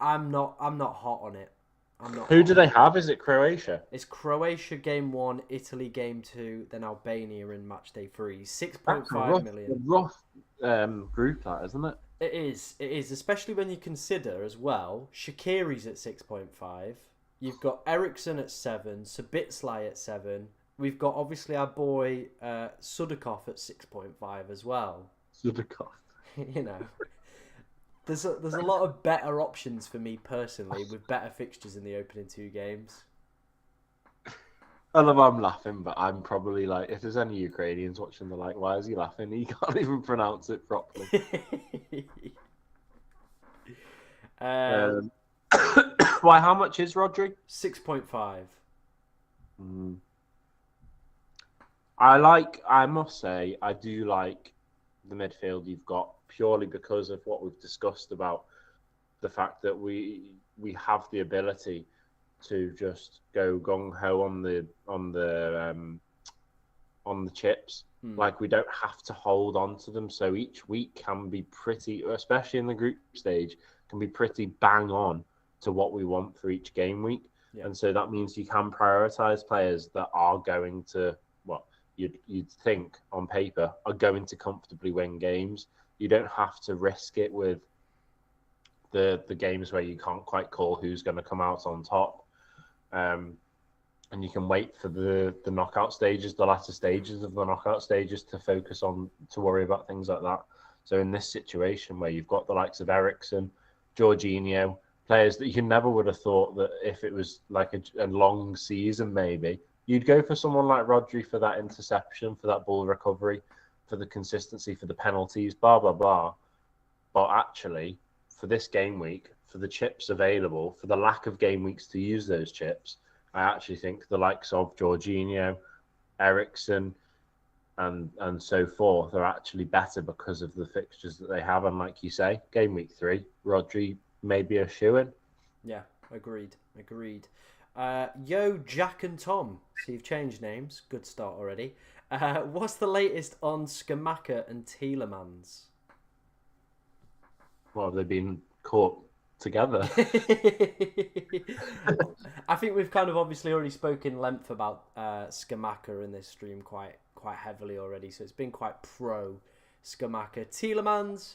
I'm not hot on it. Who do they have? Is it Croatia? It's Croatia game 1, Italy game 2, then Albania in match day 3. 6.5 million. A rough group, that isn't it? It is, especially when you consider as well, Shaqiri's at 6.5. You've got Ericsson at 7, Sabitslai at 7. We've got obviously our boy Sudakov at 6.5 as well. Sudakov. You know, there's a lot of better options for me personally with better fixtures in the opening 2 games. I love I'm laughing, but I'm probably like, if there's any Ukrainians watching, they're like, why is he laughing? He can't even pronounce it properly. Why, how much is Rodri? 6.5. I must say, I do like the midfield you've got purely because of what we've discussed about the fact that we have the ability to just go gung ho on the chips. Like, we don't have to hold on to them. So each week can be pretty, especially in the group stage, can be pretty bang on to what we want for each game week. Yeah. And so that means you can prioritize players that are going to, what you'd think on paper, are going to comfortably win games. You don't have to risk it with the games where you can't quite call who's going to come out on top. And you can wait for the knockout stages, the latter stages of the knockout stages to worry about things like that. So in this situation where you've got the likes of Ericsson, Jorginho, players that you never would have thought that if it was like a long season, maybe you'd go for someone like Rodri for that interception, for that ball recovery, for the consistency, for the penalties, blah, blah, blah. But actually, for this game week, for the chips available, for the lack of game weeks to use those chips, I actually think the likes of Jorginho, Ericsson, and so forth are actually better because of the fixtures that they have. And like you say, game week 3, Rodri may be a shoo-in. Yeah, agreed. Yo, Jack and Tom. So you've changed names. Good start already. What's the latest on Skamaka and Tielemans? Well, have they been caught together? I think we've kind of obviously already spoken length about Skamaka in this stream quite heavily already, so it's been quite pro Skamaka. Tielemans,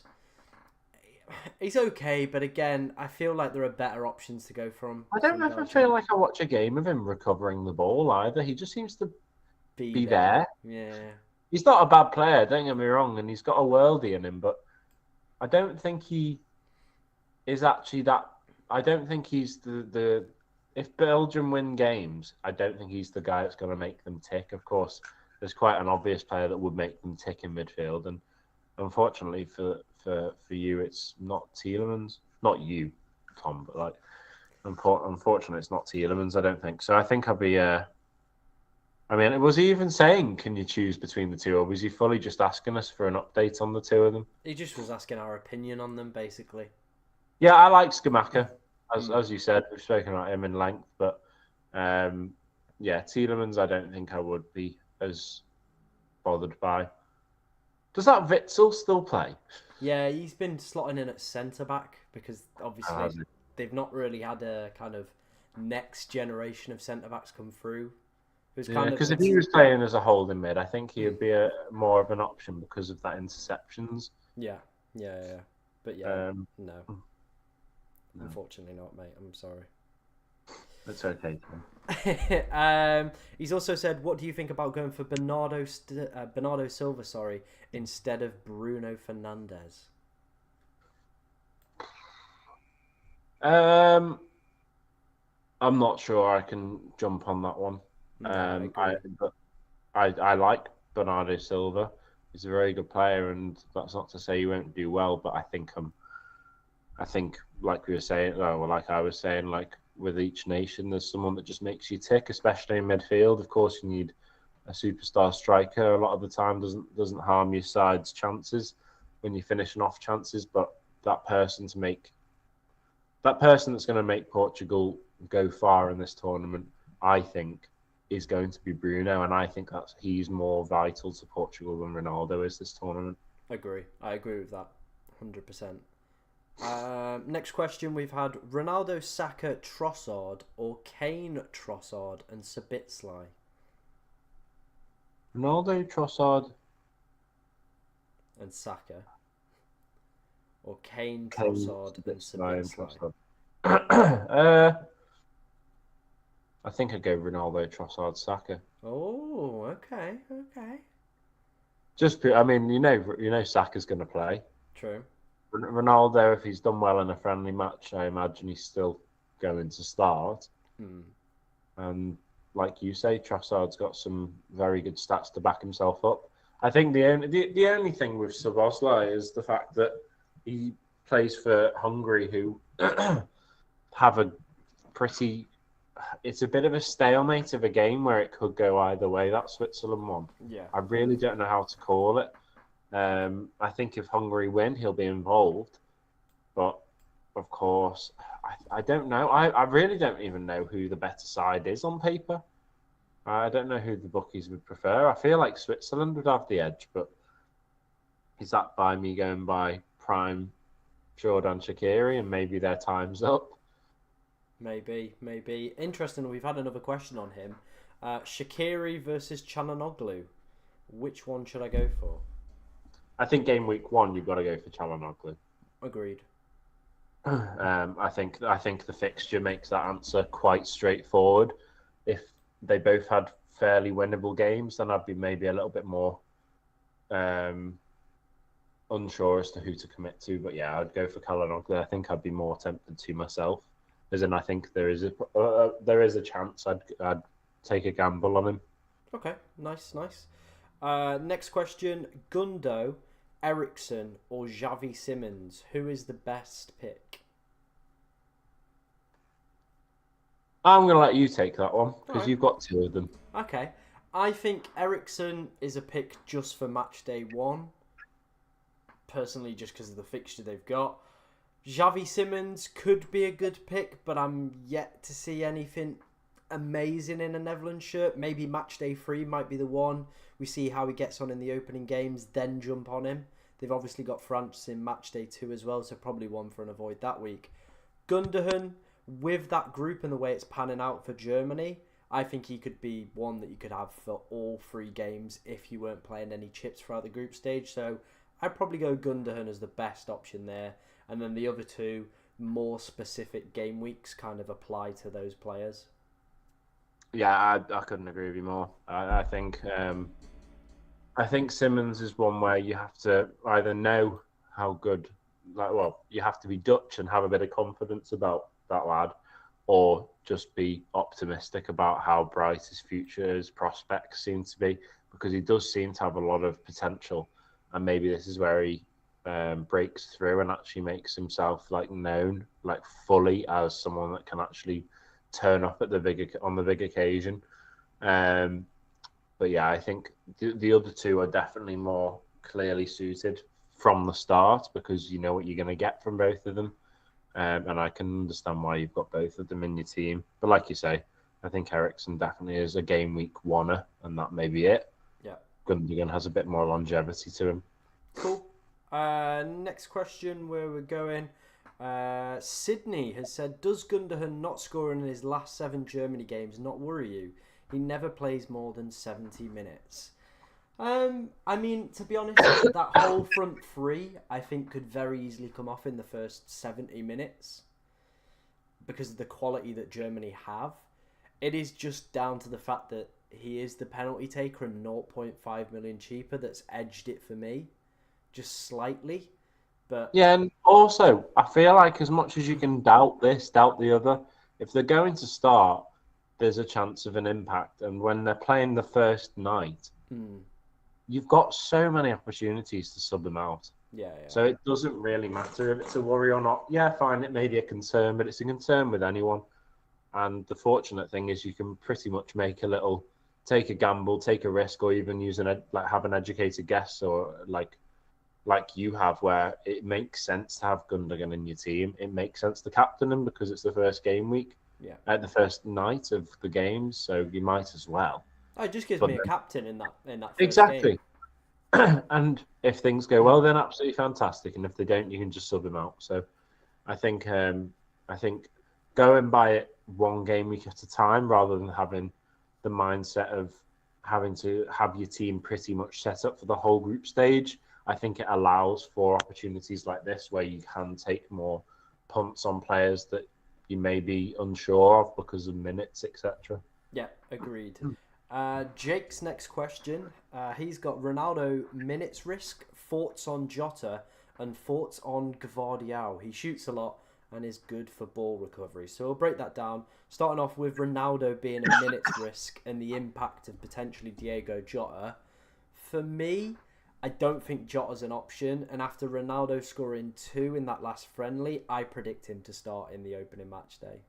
he's okay, but again, I feel like there are better options to go from. I don't ever feel like I watch a game of him recovering the ball either. He just seems to be there. Yeah. He's not a bad player, don't get me wrong, and he's got a worldie in him, but I don't think he is actually that. I don't think he's the if Belgium win games, I don't think he's the guy that's going to make them tick. Of course, there's quite an obvious player that would make them tick in midfield, and unfortunately for you, it's not Tielemans. Not you, Tom, but like, unfortunately, it's not Tielemans. I don't think so. I think I'll be I mean, was he even saying, can you choose between the two, or was he fully just asking us for an update on the two of them? He just was asking our opinion on them, basically. Yeah, I like Skamaka. Mm. As you said, we've spoken about him in length, but yeah, Tielemans, I don't think I would be as bothered by. Does that Witzel still play? Yeah, he's been slotting in at centre back because Oh, obviously has it? they've not really had a kind of next generation of centre backs come through. It was Yeah, kind of because if it's he was playing as a holding mid, I think he would be more of an option because of that interceptions. yeah, yeah. But yeah, Um, no, no, unfortunately not, mate. I'm sorry. it's okay, Tom. He's also said, "What do you think about going for Bernardo Silva, instead of Bruno Fernandes?" Um, I'm not sure I can jump on that one. No, I I agree. but I like Bernardo Silva. He's a very good player, and that's not to say he won't do well. But I think like we were saying, well, like I was saying, like with each nation, there's someone that just makes you tick, especially in midfield. Of course, you need a superstar striker. A lot of the time, doesn't harm your side's chances when you're finishing off chances. But that person to make that person that's going to make Portugal go far in this tournament, I think, is going to be Bruno, and I think he's more vital to Portugal than Ronaldo is this tournament. Agree. I agree with that, 100%. Next question we've had Ronaldo, Saka, Trossard, or Kane, Trossard, and Sabitslai. Ronaldo, Trossard, And Saka, or Kane, Kane, Trossard, and Ryan, Sabitslai. Trossard. I think I'd go Ronaldo, Trossard, Saka. Oh, okay, okay. I mean, you know, Saka's going to play. True. Ronaldo, if he's done well in a friendly match, I imagine he's still going to start. Hmm. And like you say, Trossard's got some very good stats to back himself up. I think the only thing with Szoboszlai is the fact that he plays for Hungary, who have a pretty. It's a bit of a stalemate of a game where it could go either way. That Switzerland one, Yeah. I really don't know how to call it. I think if Hungary win, he'll be involved, but of course, I don't know. I really don't even know who the better side is on paper. I don't know who the bookies would prefer. I feel like Switzerland would have the edge, but is that by me going by prime Jordan Shaqiri and maybe their time's up? Maybe, maybe. Interesting, we've had another question on him. Shaqiri versus Chananoglu. Which one should I go for? I think game week one, you've got to go for Çalhanoğlu. Agreed. I think the fixture makes that answer quite straightforward. If they both had fairly winnable games, then I'd be maybe a little bit more unsure as to who to commit to. But yeah, I'd go for Çalhanoğlu. I think I'd be more tempted to myself, as in I think there is a chance I'd take a gamble on him. Okay, nice, nice. Next question: Gundo, Ericsson, or Xavi Simmons? Who is the best pick? I'm going to let you take that one because Alright. you've got two of them. Okay. I think Ericsson is a pick just for match day one. Personally, just because of the fixture they've got. Xavi Simmons could be a good pick, but I'm yet to see anything amazing in a Netherlands shirt. Maybe match day 3 might be the one. We see how he gets on in the opening games, then jump on him. They've obviously got France in match day 2 as well, so probably one for an avoid that week. Gundogan, with that group and the way it's panning out for Germany, I think he could be one that you could have for all 3 games if you weren't playing any chips throughout the group stage. So I'd probably go Gundogan as the best option there. And then the other 2 more specific game weeks kind of apply to those players. Yeah, I couldn't agree with you more. I think Simmons is one where you have to either know how good, you have to be Dutch and have a bit of confidence about that lad, or just be optimistic about how bright his future, his prospects seem to be, because he does seem to have a lot of potential, and maybe this is where he breaks through and actually makes himself known fully as someone that can actually turn up at the big occasion. But yeah, I think the other two are definitely more clearly suited from the start because you know what you're going to get from both of them. And I can understand why you've got both of them in your team. But like you say, I think Ericsson definitely is a game week oneer, and that may be it. Yeah. Gundogan has a bit more longevity to him. Cool. Next question, where we're going. Sydney has said, does Gundogan not scoring in his last 7 Germany games not worry you? He never plays more than 70 minutes. I mean, to be honest, that whole front three, I think, could very easily come off in the first 70 minutes because of the quality that Germany have. It is just down to the fact that he is the penalty taker and 0.5 million cheaper that's edged it for me, just slightly. But yeah, and also I feel like as much as you can doubt this, doubt the other, if they're going to start, there's a chance of an impact. And when they're playing the first night, you've got so many opportunities to sub them out. Yeah. So it doesn't really matter if it's a worry or not. Yeah, fine, it may be a concern, but it's a concern with anyone. And the fortunate thing is you can pretty much take a gamble, take a risk, or even have an educated guess, or like you have, where it makes sense to have Gundogan in your team. It makes sense to captain him because it's the first game week, at the first night of the games, so you might as well. It just gives me a captain in that first exactly. game. And if things go well, then absolutely fantastic. And if they don't, you can just sub him out. So I think going by it one game week at a time rather than having the mindset of having to have your team pretty much set up for the whole group stage, I think it allows for opportunities like this where you can take more punts on players that you may be unsure of because of minutes, etc. Yeah, agreed. Jake's next question. He's got Ronaldo minutes risk, thoughts on Jota, and thoughts on Gvardiol. He shoots a lot and is good for ball recovery. So we'll break that down. Starting off with Ronaldo being a minutes risk and the impact of potentially Diego Jota. For me, I don't think Jota's an option. And after Ronaldo scoring 2 in that last friendly, I predict him to start in the opening match day.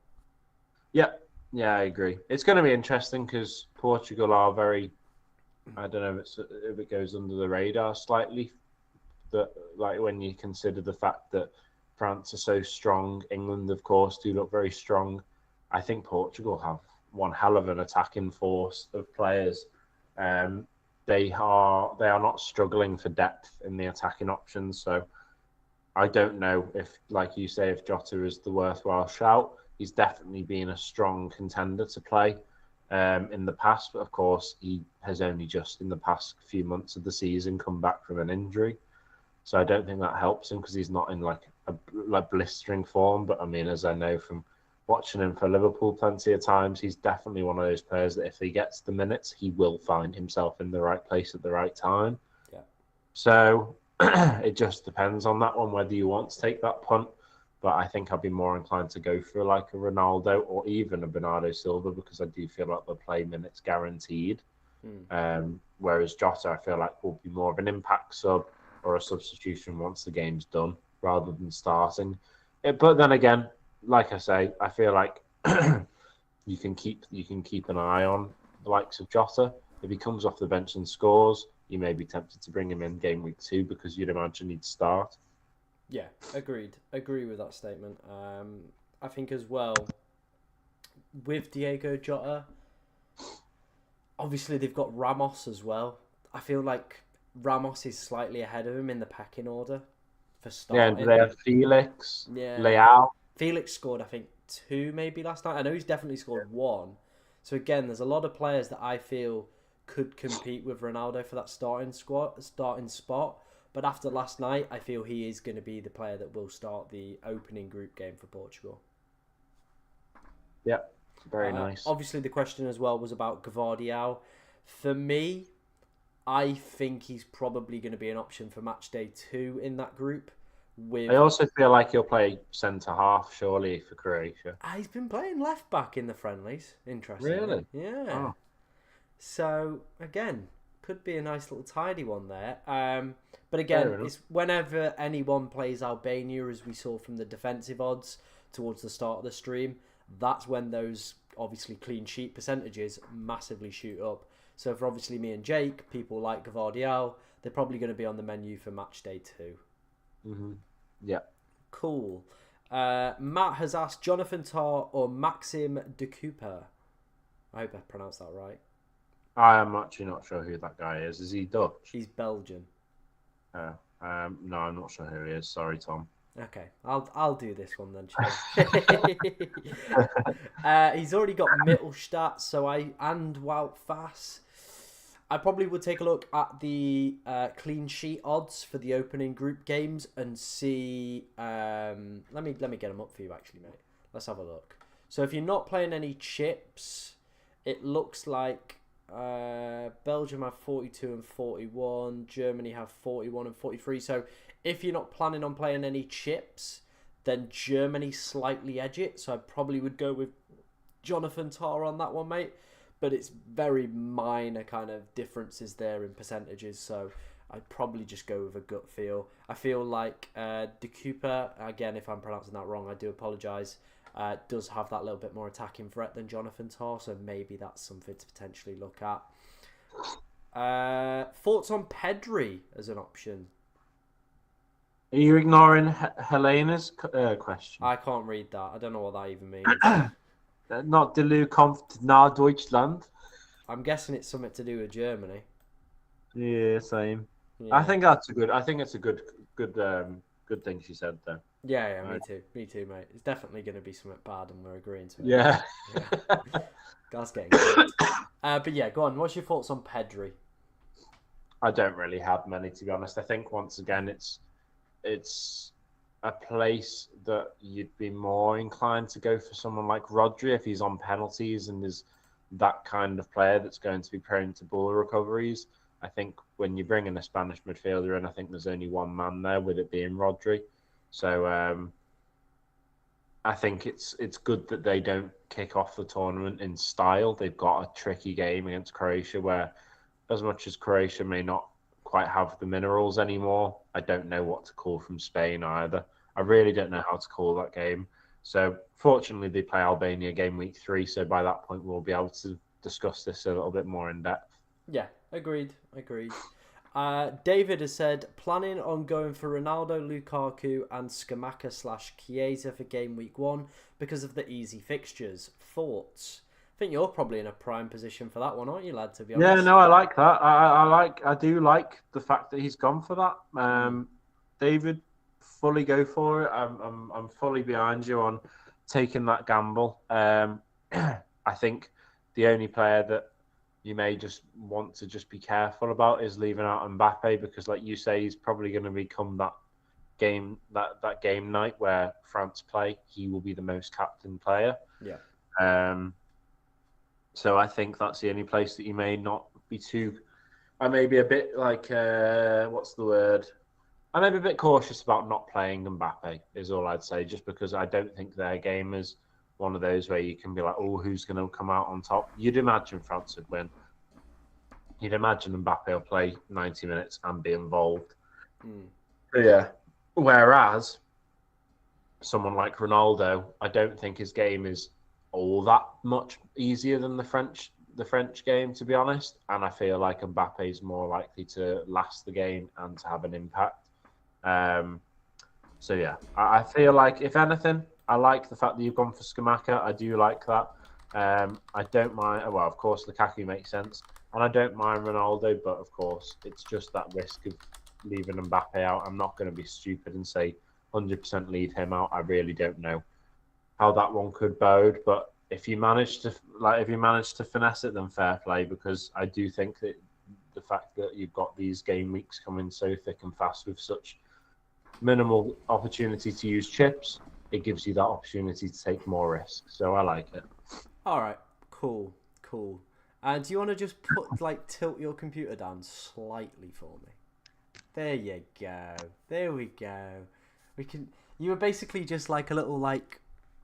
Yeah, I agree. It's going to be interesting because Portugal are very, I don't know if it goes under the radar slightly, that like when you consider the fact that France are so strong, England, of course, do look very strong. I think Portugal have one hell of an attacking force of players. They are not struggling for depth in the attacking options. So I don't know if, like you say, if Jota is the worthwhile shout. He's definitely been a strong contender to play in the past, but of course he has only just in the past few months of the season come back from an injury. So I don't think that helps him because he's not in like blistering form. But I mean, as I know from watching him for Liverpool plenty of times, he's definitely one of those players that if he gets the minutes, he will find himself in the right place at the right time. Yeah. So it just depends on that one, whether you want to take that punt. But I think I'd be more inclined to go for like a Ronaldo or even a Bernardo Silva because I do feel like they'll play minutes guaranteed. Whereas Jota, I feel like will be more of an impact sub or a substitution once the game's done rather than starting. But then again, like I say, I feel like you can keep an eye on the likes of Jota. If he comes off the bench and scores, you may be tempted to bring him in game week 2 because you'd imagine he'd start. Yeah, agreed. Agree with that statement. I think as well, with Diego Jota, obviously they've got Ramos as well. I feel like Ramos is slightly ahead of him in the pecking order for starting. Yeah, they have Felix, Yeah. Leao. Felix scored, I think, 2 maybe last night. I know he's definitely scored 1. So again, there's a lot of players that I feel could compete with Ronaldo for that starting spot. But after last night, I feel he is going to be the player that will start the opening group game for Portugal. Yeah, very nice. Obviously, the question as well was about Gvardiol. For me, I think he's probably going to be an option for match day 2 in that group. I also feel like he'll play centre half, surely, for Croatia. He's been playing left back in the friendlies. Interesting. Really? Yeah. Oh. So, again, could be a nice little tidy one there. But again, it's whenever anyone plays Albania, as we saw from the defensive odds towards the start of the stream, that's when those obviously clean sheet percentages massively shoot up. So for obviously me and Jake, people like Gvardiol, they're probably going to be on the menu for match day 2. Mm-hmm. Yeah. Cool. Matt has asked Jonathan Tah or Maxim de Cooper. I hope I pronounced that right. I am actually not sure who that guy is. Is he Dutch? He's Belgian. No, I'm not sure who he is. Sorry, Tom. Okay, I'll do this one then, Chill. He's already got Mittelstadt, and Wout Fass. I probably would take a look at the clean sheet odds for the opening group games and see. Let me get them up for you, actually, mate. Let's have a look. So if you're not playing any chips, it looks like Belgium have 42 and 41. Germany have 41 and 43. So if you're not planning on playing any chips, then Germany slightly edge it. So I probably would go with Jonathan Tah on that one, mate. But it's very minor kind of differences there in percentages. So I'd probably just go with a gut feel. I feel like De Cooper, again, if I'm pronouncing that wrong, I do apologise, does have that little bit more attacking threat than Jonathan Tah. So maybe that's something to potentially look at. Thoughts on Pedri as an option? Are you ignoring Helena's question? I can't read that. I don't know what that even means. Not de lu kommt nach Deutschland. I'm guessing it's something to do with Germany. Yeah, same. Yeah. I think that's a good. I think it's a good thing she said there. Yeah, me too, mate. It's definitely going to be something bad, and we're agreeing to it. Yeah. That's getting good. But yeah, go on. What's your thoughts on Pedri? I don't really have many, to be honest. I think once again, it's a place that you'd be more inclined to go for someone like Rodri if he's on penalties and is that kind of player that's going to be prone to ball recoveries. I think when you bring in a Spanish midfielder, and I think there's only one man there, with it being Rodri. So I think it's good that they don't kick off the tournament in style. They've got a tricky game against Croatia where, as much as Croatia may not quite have the minerals anymore, I don't know what to call from Spain either. I really don't know how to call that game. So fortunately they play Albania game week 3, so by that point we'll be able to discuss this a little bit more in depth. Yeah, agreed. David has said, planning on going for Ronaldo, Lukaku and Scamacca/Chiesa for game week 1 because of the easy fixtures. Thoughts? I think you're probably in a prime position for that one, aren't you, lad, to be honest? Yeah, no, I like that. I do like the fact that he's gone for that. David, fully go for it. I'm fully behind you on taking that gamble. I think the only player that you may just want to just be careful about is leaving out Mbappe, because like you say, he's probably going to become that game night where France play. He will be the most captain player. Yeah. So I think that's the only place that you may not be too. I may be a bit like what's the word? I may be a bit cautious about not playing Mbappe. Is all I'd say, just because I don't think their game is one of those where you can be like, oh, who's going to come out on top? You'd imagine France would win. You'd imagine Mbappe will play 90 minutes and be involved. Yeah. Whereas someone like Ronaldo, I don't think his game is all that much easier than the French game, to be honest. And I feel like Mbappe is more likely to last the game and to have an impact. So yeah, I feel like, if anything, I like the fact that you've gone for Scamacca. I do like that. I don't mind. Well, of course, Lukaku makes sense, and I don't mind Ronaldo. But of course, it's just that risk of leaving Mbappe out. I'm not going to be stupid and say 100% leave him out. I really don't know how that one could bode. But if you manage to finesse it, then fair play, because I do think that the fact that you've got these game weeks coming so thick and fast with such minimal opportunity to use chips, it gives you that opportunity to take more risk. So I like it. All right, cool. And do you want to just tilt your computer down slightly for me? There you go. There we go. You were basically just like a little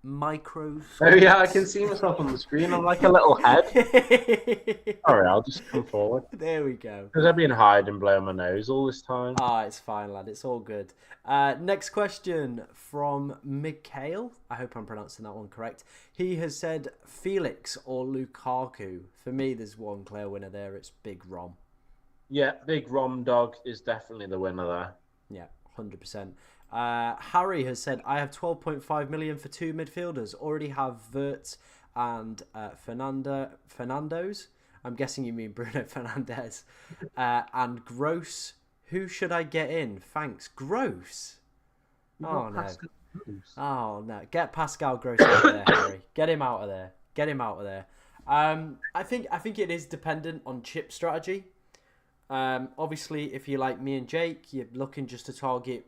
micro. Oh yeah, I can see myself on the screen. I'm like a little head. Sorry, I'll just come forward. There we go. Because I've been hiding, blowing my nose all this time. Ah, it's fine, lad. It's all good. Next question from Mikhail. I hope I'm pronouncing that one correct. He has said Felix or Lukaku. For me, there's one clear winner there. It's Big Rom. Yeah, Big Rom Dog is definitely the winner there. Yeah, 100%. Harry has said, I have 12.5 million for 2 midfielders. Already have Vert and Fernando's. I'm guessing you mean Bruno Fernandes. And Gross. Who should I get in? Thanks. Gross? Oh, no. Oh, no. Get Pascal Gross out of there, Harry. Get him out of there. Get him out of there. I think it is dependent on chip strategy. Obviously, if you're like me and Jake, you're looking just to target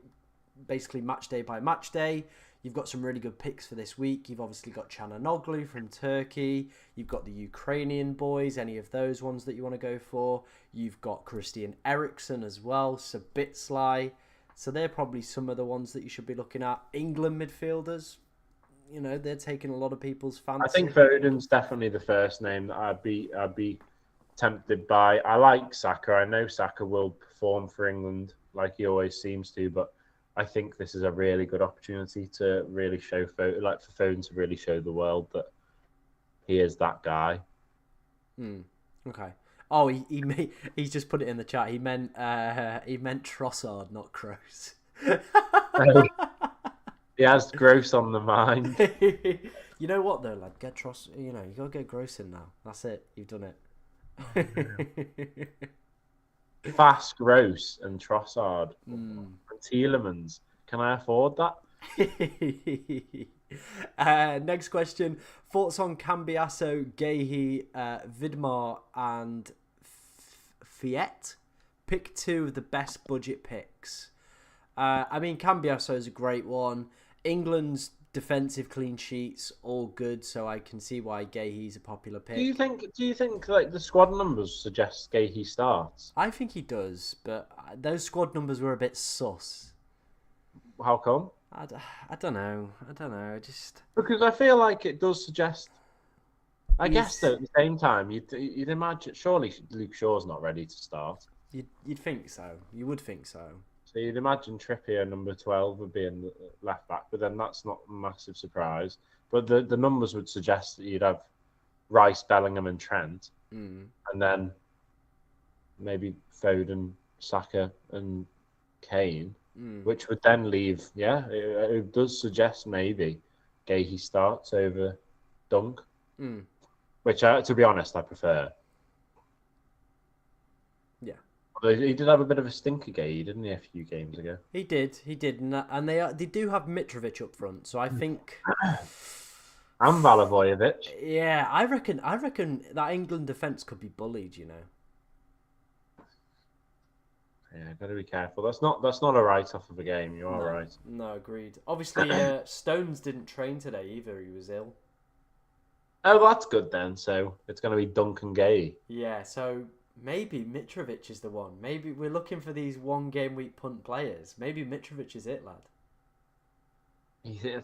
basically match day by match day. You've got some really good picks for this week. You've obviously got Çalhanoğlu from Turkey. You've got the Ukrainian boys, any of those ones that you want to go for. You've got Christian Eriksen as well, Szoboszlai. So they're probably some of the ones that you should be looking at. England midfielders, you know, they're taking a lot of people's fancy. I think Foden's definitely the first name that I'd be tempted by. I like Saka. I know Saka will perform for England like he always seems to, but I think this is a really good opportunity to really show for Foden to really show the world that he is that guy. Okay. Oh, he's just put it in the chat. He meant Trossard, not Kroos. He has Gross on the mind. You know what though, lad? Get Trossard. You know, you gotta get Gross in now. That's it. You've done it. Fast Gross and Trossard and Tielemans. Can I afford that? Next question. Thoughts on Cambiasso, Guehi, Vidmar and Fiat? Pick 2 of the best budget picks. I mean, Cambiasso is a great one. England's defensive clean sheets, all good, so I can see why Guehi's a popular pick. Do you think like the squad numbers suggest Guehi starts? I think he does, but those squad numbers were a bit sus. How come? I don't know. Just because I feel like it does suggest. I guess though, at the same time, you'd imagine surely Luke Shaw's not ready to start. You'd think so. You would think so. So you'd imagine Trippier, number 12, would be in the left back, but then that's not a massive surprise. But the numbers would suggest that you'd have Rice, Bellingham, and Trent, and then maybe Foden, Saka, and Kane, which would then leave. Yeah, it does suggest maybe Guehi starts over Dunk, which, to be honest, I prefer. He did have a bit of a stinker game, didn't he, a few games ago? He did, and they do have Mitrovic up front, so I think. And Valivojevic. Yeah, I reckon that England defence could be bullied. You know. Yeah, got to be careful. That's not a write-off of a game. You are right. No, agreed. Obviously, Stones didn't train today either. He was ill. Oh, that's good then. So it's going to be Duncan Gay. Yeah, so. Maybe Mitrovic is the one. Maybe we're looking for these 1 game week punt players. Maybe Mitrovic is it, lad.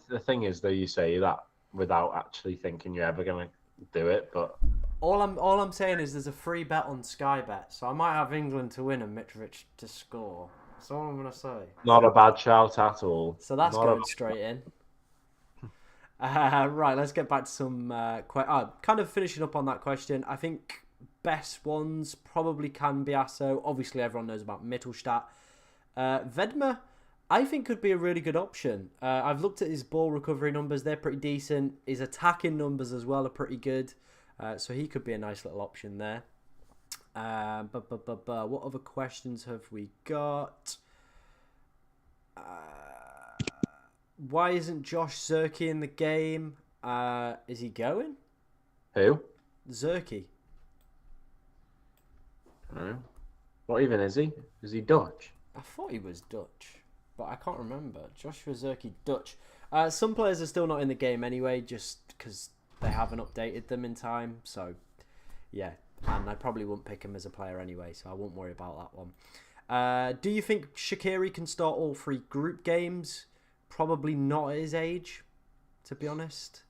The thing is, though, you say that without actually thinking you're ever going to do it. But all I'm saying is there's a free bet on Sky Bet, so I might have England to win and Mitrovic to score. That's all I'm going to say. Not a bad shout at all. So that's going straight in. Right, let's get back to some kind of finishing up on that question. I think best ones probably Cambiasso. Obviously, everyone knows about Mittelstadt. Vedma, I think, could be a really good option. I've looked at his ball recovery numbers. They're pretty decent. His attacking numbers as well are pretty good. So he could be a nice little option there. What other questions have we got? Why isn't Josh Zirkzee in the game? Is he going? Who? Zirkzee. No. What even is he? Is he Dutch? I thought he was Dutch, but I can't remember. Joshua Zirkzee, Dutch. Some players are still not in the game anyway, just because they haven't updated them in time. So, yeah. And I probably wouldn't pick him as a player anyway, so I won't worry about that one. Do you think Shaqiri can start all 3 group games? Probably not at his age. to be honest.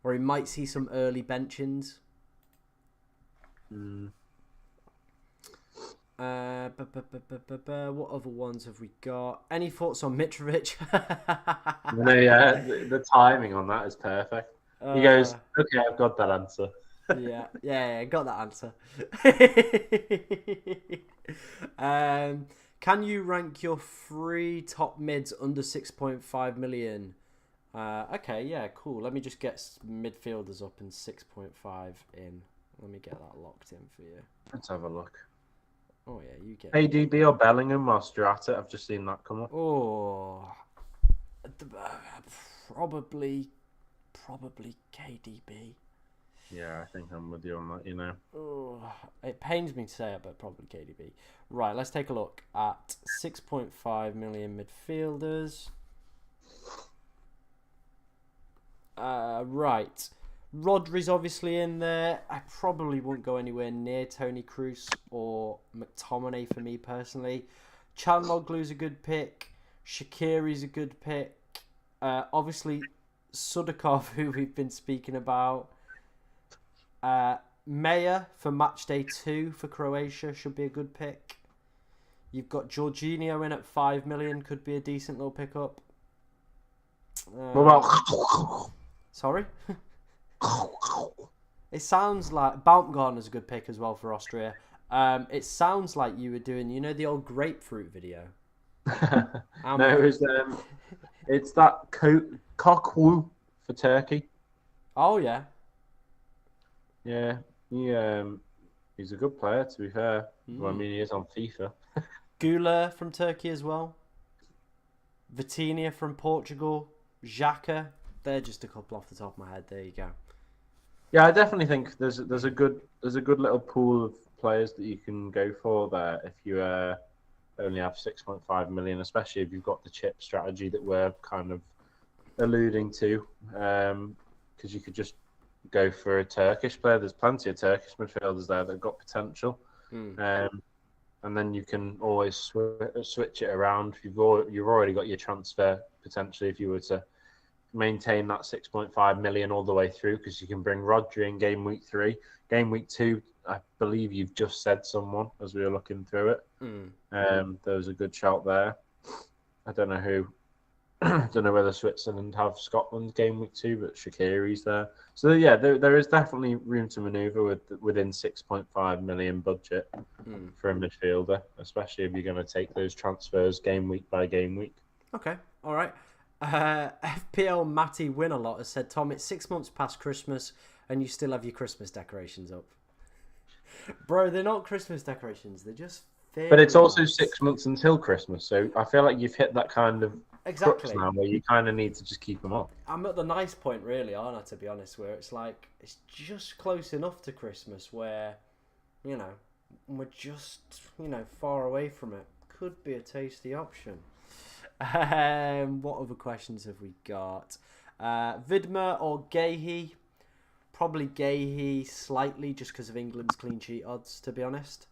Or he might see some early benchings. What other ones have we got? Any thoughts on Mitrovic? No, yeah, the timing on that is perfect. He goes, okay, I've got that answer. Yeah, got that answer. Can you rank your 3 top mids under 6.5 million? Okay, yeah, cool. Let me just get midfielders up and 6.5 in. Let me get that locked in for you. Let's have a look. Oh yeah, you get ADB or Bellingham whilst you're at it. I've just seen that come up. Oh, probably KDB. Yeah, I think I'm with you on that. Oh, it pains me to say it, but probably KDB. Right, let's take a look at 6.5 million midfielders. Right. Rodri's obviously in there. I probably wouldn't go anywhere near Tony Kroos or McTominay for me personally. Çalhanoğlu's a good pick. Shaqiri's a good pick. Obviously, Sudakov, who we've been speaking about. Meyer for match day 2 for Croatia should be a good pick. You've got Jorginho in at 5 million, could be a decent little pickup. What about? Sorry? It sounds like Baumgartner's a good pick as well for Austria. It sounds like you were doing, the old grapefruit video. No, it's that Kokwu for Turkey. Oh yeah. Yeah, he's a good player to be fair. Well, I mean, he is on FIFA. Gula from Turkey as well. Vitinha from Portugal. Xhaka. They're just a couple off the top of my head. There you go. Yeah, I definitely think there's a good little pool of players that you can go for there if you only have 6.5 million, especially if you've got the chip strategy that we're kind of alluding to, because you could just go for a Turkish player. There's plenty of Turkish midfielders there that have got potential, and then you can always switch it around. You've already got your transfer potentially if you were to maintain that 6.5 million all the way through, because you can bring Rodri in game week 3. Game week 2, I believe you've just said someone as we were looking through it. There was a good shout there. I don't know who. I don't know whether Switzerland have Scotland game week 2, but Shaqiri's there. So yeah, there is definitely room to manoeuvre within 6.5 million budget for a midfielder, especially if you're going to take those transfers game week by game week. Okay, all right. FPL Matty Win a lot has said, Tom, it's 6 months past Christmas and you still have your Christmas decorations up. Bro, they're not Christmas decorations. They're just But it's also 6 months until Christmas, so I feel like you've hit that kind of crux now where you kind of need to just keep them up. I'm at the nice point, really, aren't I, to be honest, where it's like, it's just close enough to Christmas where, we're just, far away from it. Could be a tasty option. What other questions have we got? Vidmer or Gahey? Probably Gahey slightly, just because of England's clean sheet odds, to be honest.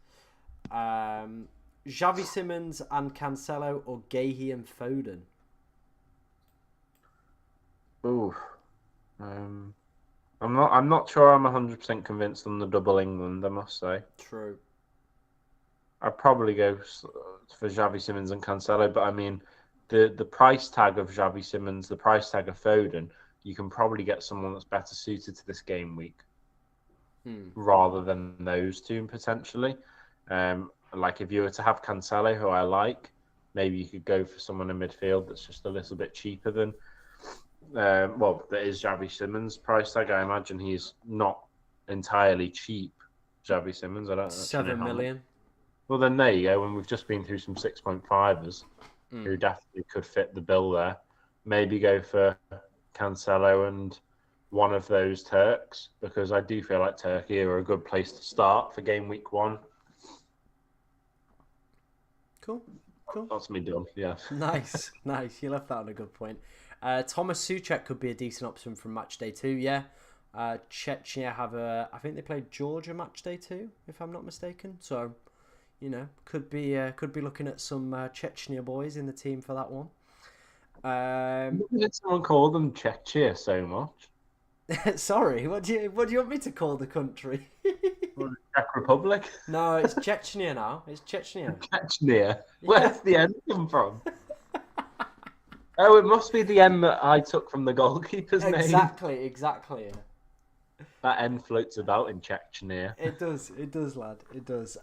Xavi Simons and Cancelo or Gahey and Foden? Ooh, I'm not sure I'm 100% convinced on the double England, I must say. True. I'd probably go for Xavi Simons and Cancelo, but I mean, the price tag of Xavi Simons, the price tag of Foden, you can probably get someone that's better suited to this game week rather than those two potentially. Like if you were to have Cancelo, who I like, maybe you could go for someone in midfield that's just a little bit cheaper than. That is Xavi Simons' price tag. I imagine he's not entirely cheap. Xavi Simons, I don't know. 7 million. Well, then there you go. When we've just been through some 6.5ers who definitely could fit the bill there, maybe go for Cancelo and one of those Turks, because I do feel like Turkey are a good place to start for game week 1. Cool. That's me done. Yeah. Nice. You left that on a good point. Thomas Souček could be a decent option from match day 2. Yeah. Chechnya I think they played Georgia match day 2, if I'm not mistaken. So, could be looking at some Chechnya boys in the team for that one. Why did someone call them Czechia so much? Sorry, what do you want me to call the country? Or the Czech Republic? No, it's Chechnya now. It's Chechnya. Chechnya. Yeah, Where's the N come from? Oh, it must be the N that I took from the goalkeeper's name. exactly. That N floats about in Chechnya. It does, lad. It does.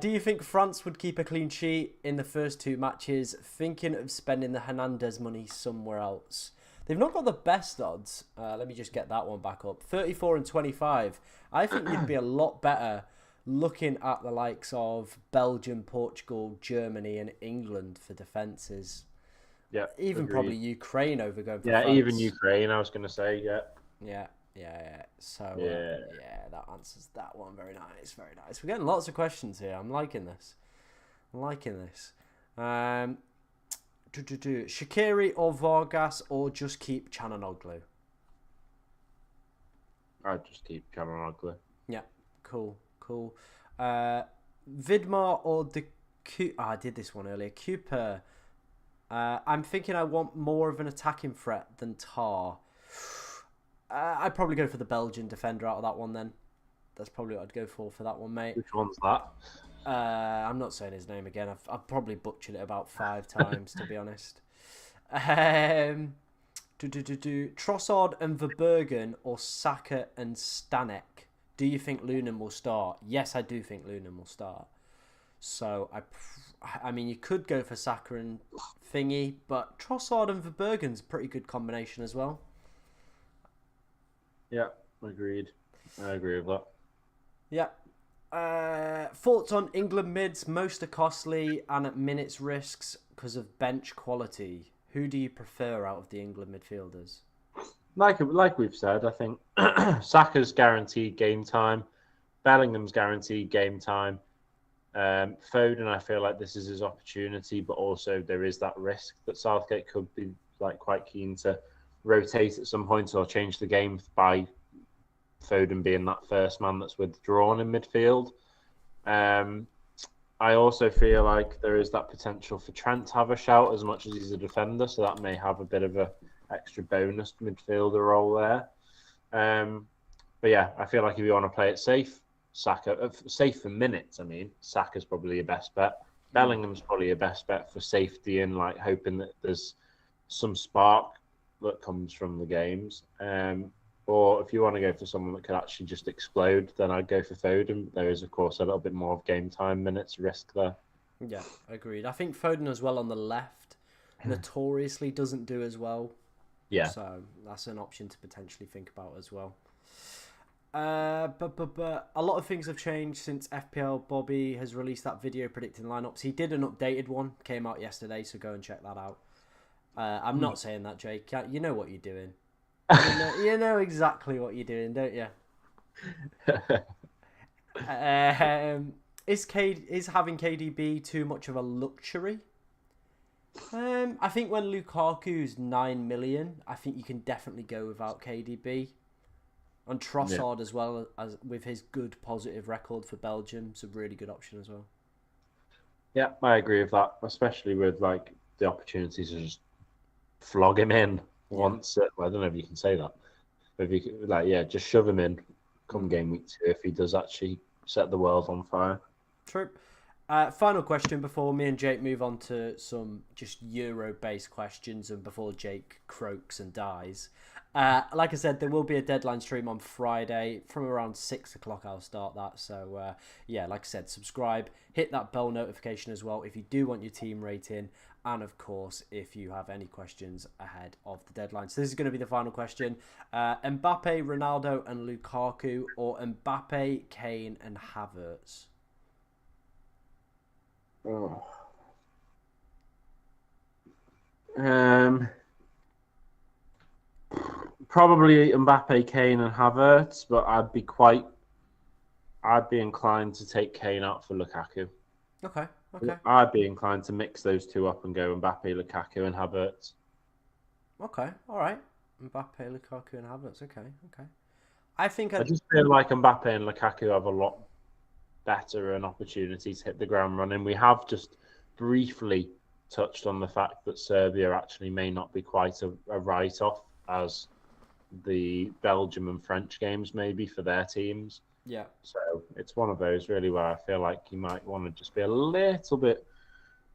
Do you think France would keep a clean sheet in the first two matches? Thinking of spending the Hernandez money somewhere else. They've not got the best odds. Let me just get that one back up. 34 and 25. I think you'd be a lot better looking at the likes of Belgium, Portugal, Germany, and England for defences. Yeah, Even agreed. probably Ukraine over going for Yeah, France. even Ukraine, I was going to say, yeah. Yeah. So, Yeah. that answers that one. Very nice, very nice. We're getting lots of questions here. I'm liking this. Shaqiri or Vargas or just keep Chananoglu? I'd just keep Calhanoglu. Yeah, cool. Vidmar or the I did this one earlier. Cooper. I'm thinking I want more of an attacking threat than Tar. I'd probably go for the Belgian defender out of that one then. That's probably what I'd go for that one, mate. Which one's that? I'm not saying his name again. I've probably butchered it about 5 times, to be honest. Trossard and Verbergen or Saka and Stanek? Do you think Lunan will start? Yes, I do think Lunan will start. So, I mean, you could go for Saka and Thingy, but Trossard and Verbergen's a pretty good combination as well. Yeah, agreed. I agree with that. Yeah. Thoughts on England mids? Most are costly and at minutes risks because of bench quality. Who do you prefer out of the England midfielders? Like we've said, I think Saka's guaranteed game time. Bellingham's guaranteed game time. Foden, I feel like this is his opportunity, but also there is that risk that Southgate could be quite keen to rotate at some point or change the game by Foden being that first man that's withdrawn in midfield. I also feel like there is that potential for Trent to have a shout as much as he's a defender, so that may have a bit of a extra bonus midfielder role there. But yeah, I feel like if you want to play it safe, Saka, safe for minutes, I mean, Saka's probably your best bet. Bellingham's probably your best bet for safety and hoping that there's some spark that comes from the games. Or if you want to go for someone that could actually just explode, then I'd go for Foden. There is, of course, a little bit more of game time minutes risk there. Yeah, agreed. I think Foden as well on the left notoriously doesn't do as well. Yeah. So that's an option to potentially think about as well. But a lot of things have changed since FPL Bobby has released that video predicting lineups. He did an updated one, came out yesterday, so go and check that out. I'm not saying that, Jake. You know what you're doing. You know exactly what you're doing, don't you? Is having KDB too much of a luxury? I think when Lukaku's 9 million, I think you can definitely go without KDB. And Trossard as well, as with his good positive record for Belgium, is a really good option as well. Yeah, I agree with that, especially with the opportunities to just flog him in once. Well, I don't know if you can say that. But if you just shove him in come game week 2 if he does actually set the world on fire. True. Final question before me and Jake move on to some just Euro-based questions and before Jake croaks and dies. Like I said, there will be a deadline stream on Friday from around 6 o'clock. I'll start that. So, like I said, subscribe, hit that bell notification as well if you do want your team rating. And, of course, if you have any questions ahead of the deadline. So this is going to be the final question. Mbappe, Ronaldo and Lukaku or Mbappe, Kane and Havertz? Oh. Probably Mbappe, Kane, and Havertz, but I'd be inclined to take Kane out for Lukaku. Okay. I'd be inclined to mix those two up and go Mbappe, Lukaku, and Havertz. Okay, all right. Mbappe, Lukaku, and Havertz. Okay. I just feel like Mbappe and Lukaku have a lot better an opportunity to hit the ground running. We have just briefly touched on the fact that Serbia actually may not be quite a write-off as the Belgium and French games maybe for their teams. Yeah. So it's one of those really where I feel like you might want to just be a little bit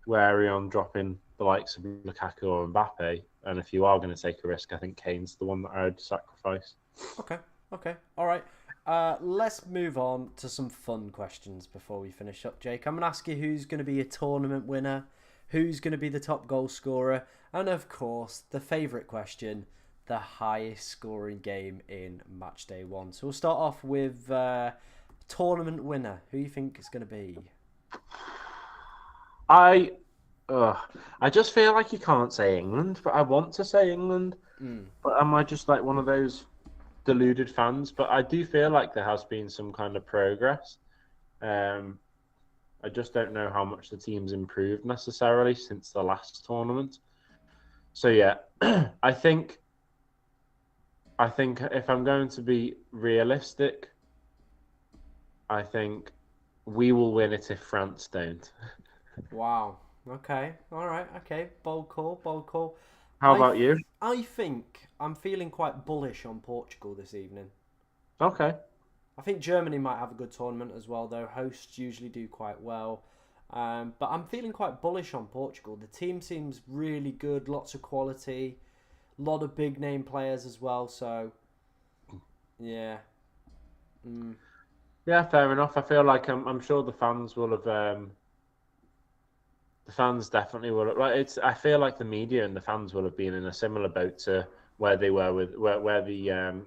wary on dropping the likes of Lukaku or Mbappe. And if you are going to take a risk, I think Kane's the one that I would sacrifice. Okay. All right. Let's move on to some fun questions before we finish up, Jake. I'm going to ask you who's going to be a tournament winner, who's going to be the top goal scorer, and of course, the favourite question, the highest scoring game in match day 1. So we'll start off with tournament winner. Who you think is going to be? I just feel like you can't say England, but I want to say England. But am I just like one of those deluded fans? But I do feel like there has been some kind of progress. I just don't know how much the team's improved necessarily since the last tournament. So yeah, I think if I'm going to be realistic, I think we will win it if France don't. Wow. Okay. All right. Okay. Bold call. How about you? I think I'm feeling quite bullish on Portugal this evening. Okay. I think Germany might have a good tournament as well, though. Hosts usually do quite well. But I'm feeling quite bullish on Portugal. The team seems really good, lots of quality, a lot of big name players as well. So, yeah. Yeah, fair enough. I feel like I'm sure the fans will have. The fans definitely will. Like I feel like the media and the fans will have been in a similar boat to where they were with where the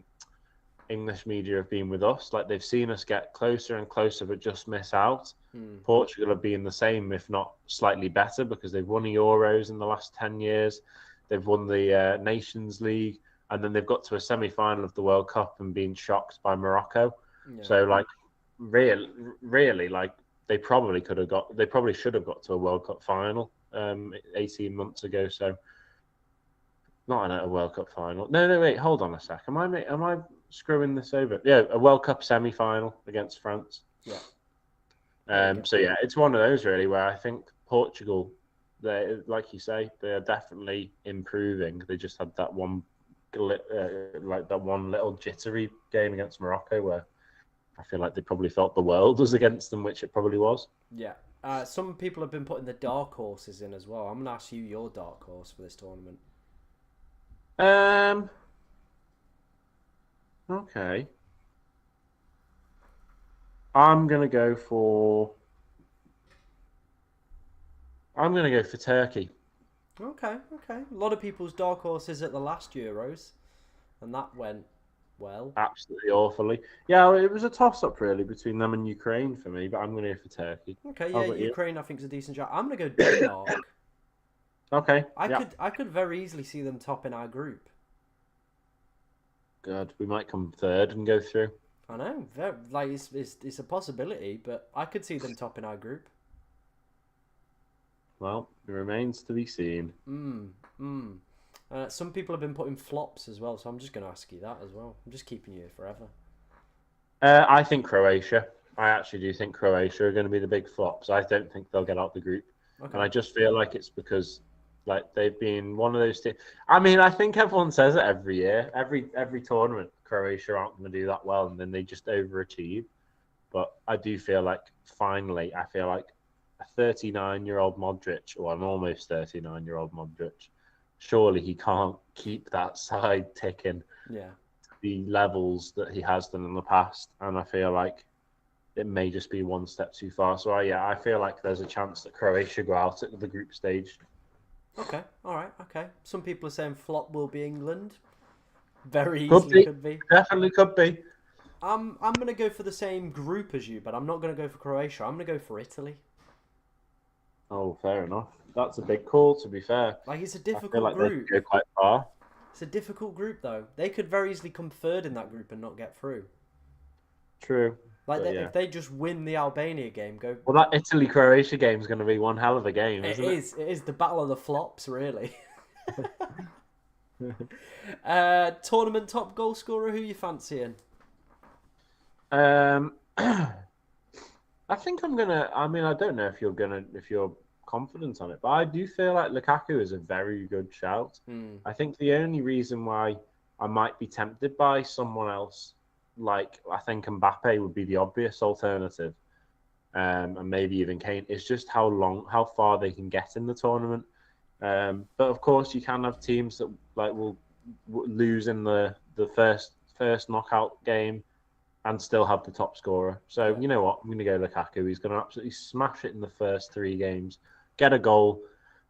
English media have been with us. Like they've seen us get closer and closer, but just miss out. Portugal have been the same, if not slightly better, because they've won the Euros in the last 10 years. They've won the Nations League, and then they've got to a semi-final of the World Cup and been shocked by Morocco. Yeah. So, like, really, like they probably should have got to a World Cup final 18 months ago. So, not a World Cup final. No, wait, hold on a sec. Am I screwing this over? Yeah, a World Cup semi-final against France. Yeah. So yeah, it's one of those really where I think Portugal, they, like you say, they are definitely improving. They just had that one, little jittery game against Morocco where I feel like they probably felt the world was against them, which it probably was. Yeah. Some people have been putting the dark horses in as well. I'm gonna ask you your dark horse for this tournament. Okay. I'm gonna go for Turkey. Okay. A lot of people's dark horses at the last Euros, and that went well. Absolutely awfully. Yeah, it was a toss-up really between them and Ukraine for me, but I'm going to go for Turkey. Okay, yeah, Ukraine I think is a decent shot. I'm going to go Denmark. Okay. I could very easily see them topping our group. Good. We might come third and go through. I know, like it's a possibility, but I could see them topping our group. Well, it remains to be seen. Some people have been putting flops as well, so I'm just going to ask you that as well. I'm just keeping you here forever. I think Croatia. I actually do think Croatia are going to be the big flops. I don't think they'll get out the group, and I just feel like it's because like they've been one of those teams. I mean, I think everyone says it every year, every tournament. Croatia aren't going to do that well, and then they just overachieve. But I do feel like finally, a 39-year-old Modric, or an almost 39-year-old Modric, surely he can't keep that side ticking. Yeah. To the levels that he has done in the past, and I feel like it may just be one step too far. So I feel like there's a chance that Croatia go out at the group stage. Okay, all right, okay. Some people are saying flop will be England. Very easily could be. Definitely could be. I'm going to go for the same group as you, but I'm not going to go for Croatia. I'm going to go for Italy. Oh, fair enough. That's a big call, to be fair. Like, it's a difficult group. They go quite far. It's a difficult group, though. They could very easily come third in that group and not get through. True. Like, if they just win the Albania game, go... Well, that Italy-Croatia game is going to be one hell of a game, isn't it? It is the battle of the flops, really. Tournament top goal scorer, who are you fancying? I think I'm gonna. I mean, I don't know if you're confident on it. But I do feel like Lukaku is a very good shout. Mm. I think the only reason why I might be tempted by someone else, like I think Mbappe would be the obvious alternative, and maybe even Kane, is just how far they can get in the tournament. But of course, you can have teams that like will lose in the first knockout game and still have the top scorer. So you know what? I'm going to go Lukaku. He's going to absolutely smash it in the first 3 games, get a goal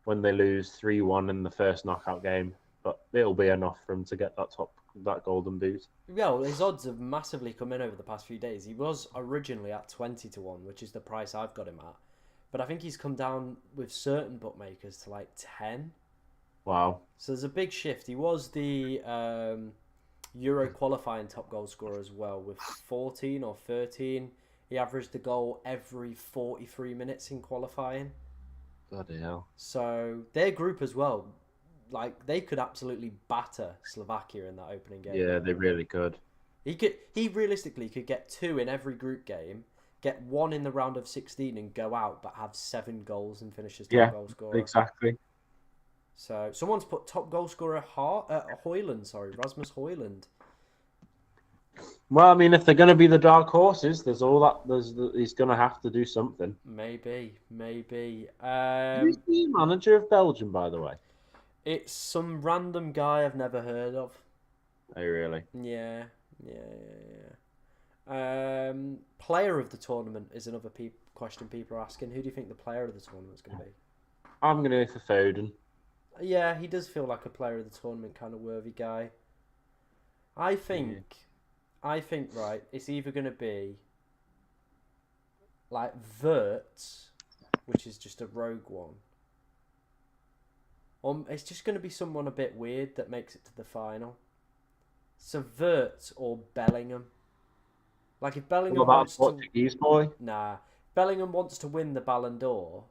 when they lose 3-1 in the first knockout game, but it'll be enough for him to get that golden boot. Yeah, well, his odds have massively come in over the past few days. He was originally at 20-1, which is the price I've got him at. But I think he's come down with certain bookmakers to like 10. Wow. So there's a big shift. He was the Euro qualifying top goal scorer as well with 14 or 13. He averaged a goal every 43 minutes in qualifying. Bloody hell. So their group as well, like they could absolutely batter Slovakia in that opening game. Yeah, they really could. He realistically could get 2 in every group game, get 1 in the round of 16 and go out, but have 7 goals and finish as top goal scorer. Exactly. So someone's put top goal scorer Rasmus Højlund. Well, I mean, if they're going to be the dark horses, he's going to have to do something. Maybe. Who's the manager of Belgium, by the way? It's some random guy I've never heard of. Oh, really? Yeah. Player of the tournament is another question people are asking. Who do you think the player of the tournament is going to be? I'm going to go for Foden. Yeah, he does feel like a player of the tournament kind of worthy guy. I think, right, it's either going to be like Wirtz, which is just a rogue one. It's just going to be someone a bit weird that makes it to the final. So Wirtz or Bellingham. Like if Bellingham wants to... Portuguese boy? Nah. Bellingham wants to win the Ballon d'Or,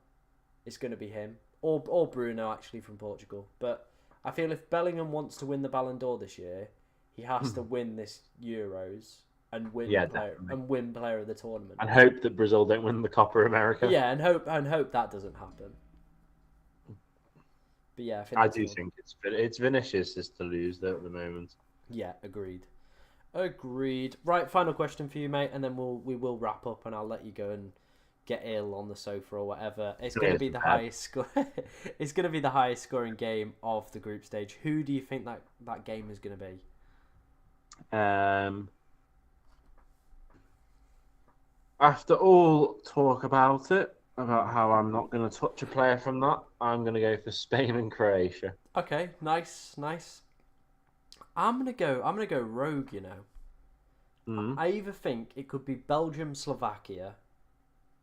it's going to be him. Or Bruno, actually, from Portugal. But I feel if Bellingham wants to win the Ballon d'Or this year, he has to win this Euros and win player of the tournament. And hope that Brazil don't win the Copa America. Yeah, and hope that doesn't happen. But yeah, I do think it's Vinicius to lose though at the moment. Yeah, agreed. Right, final question for you, mate, and then we will wrap up, and I'll let you go and get ill on the sofa or whatever. It's going to be the highest score. It's going to be the highest scoring game of the group stage. Who do you think that game is going to be? After all talk about how I'm not going to touch a player from that, I'm going to go for Spain and Croatia. Okay, nice. I'm gonna go rogue. You know, I either think it could be Belgium, Slovakia.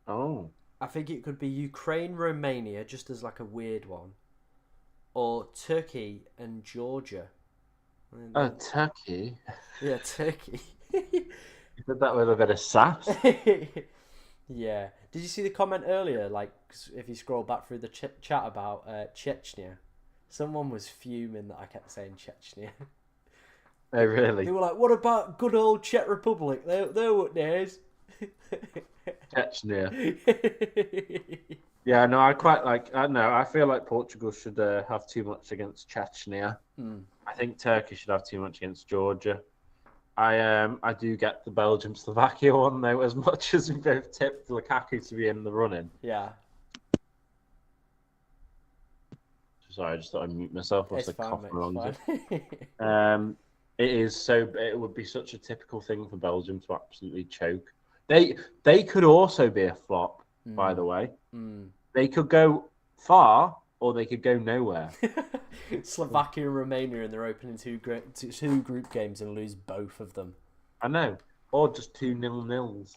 Oh. I think it could be Ukraine, Romania, just as like a weird one, or Turkey and Georgia. Oh, Turkey. Yeah, Turkey. You said that with a bit of sass. Yeah. Did you see the comment earlier? Like, if you scroll back through the chat about Chechnya, someone was fuming that I kept saying Chechnya. Oh, really? They were like, "What about good old Czech Republic? They're what days." Chechnya. Yeah, no, I quite like. I know. I feel like Portugal should have too much against Chechnya. I think Turkey should have too much against Georgia. I do get the Belgium Slovakia one though, as much as we both tipped Lukaku to be in the running. Yeah. Sorry, I just thought I'd mute myself. It's fine, mate, it's fine. It would be such a typical thing for Belgium to absolutely choke. They could also be a flop, by the way. They could go far or they could go nowhere. Slovakia and Romania in their opening two group games and lose both of them. I know. Or just 2-0-0s.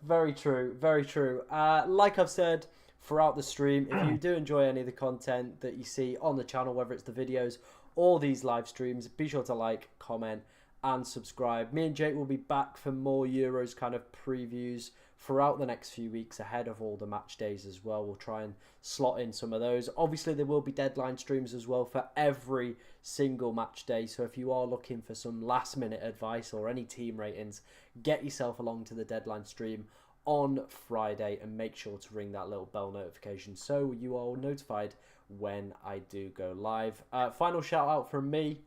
Very true. Very true. Like I've said throughout the stream, if you do enjoy any of the content that you see on the channel, whether it's the videos or these live streams, be sure to like, comment, and subscribe. Me and Jake will be back for more Euros kind of previews throughout the next few weeks ahead of all the match days as well. We'll try and slot in some of those. Obviously, there will be deadline streams as well for every single match day. So if you are looking for some last minute advice or any team ratings, get yourself along to the deadline stream on Friday, and make sure to ring that little bell notification so you are notified when I do go live. Final shout out from me.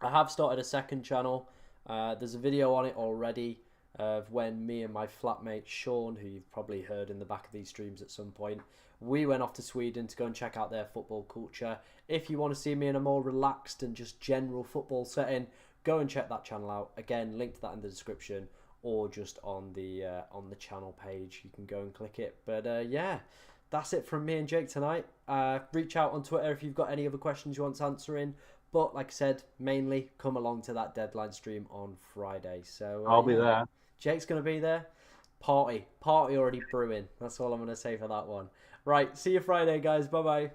I have started a second channel. There's a video on it already of when me and my flatmate Sean, who you've probably heard in the back of these streams at some point, we went off to Sweden to go and check out their football culture. If you want to see me in a more relaxed and just general football setting, go and check that channel out. Again, link to that in the description, or just on the channel page. You can go and click it. But yeah, that's it from me and Jake tonight. Reach out on Twitter if you've got any other questions you want answering. But like I said, mainly come along to that deadline stream on Friday. So I'll be there. Jake's going to be there. Party already brewing. That's all I'm going to say for that one. Right, see you Friday, guys. Bye-bye.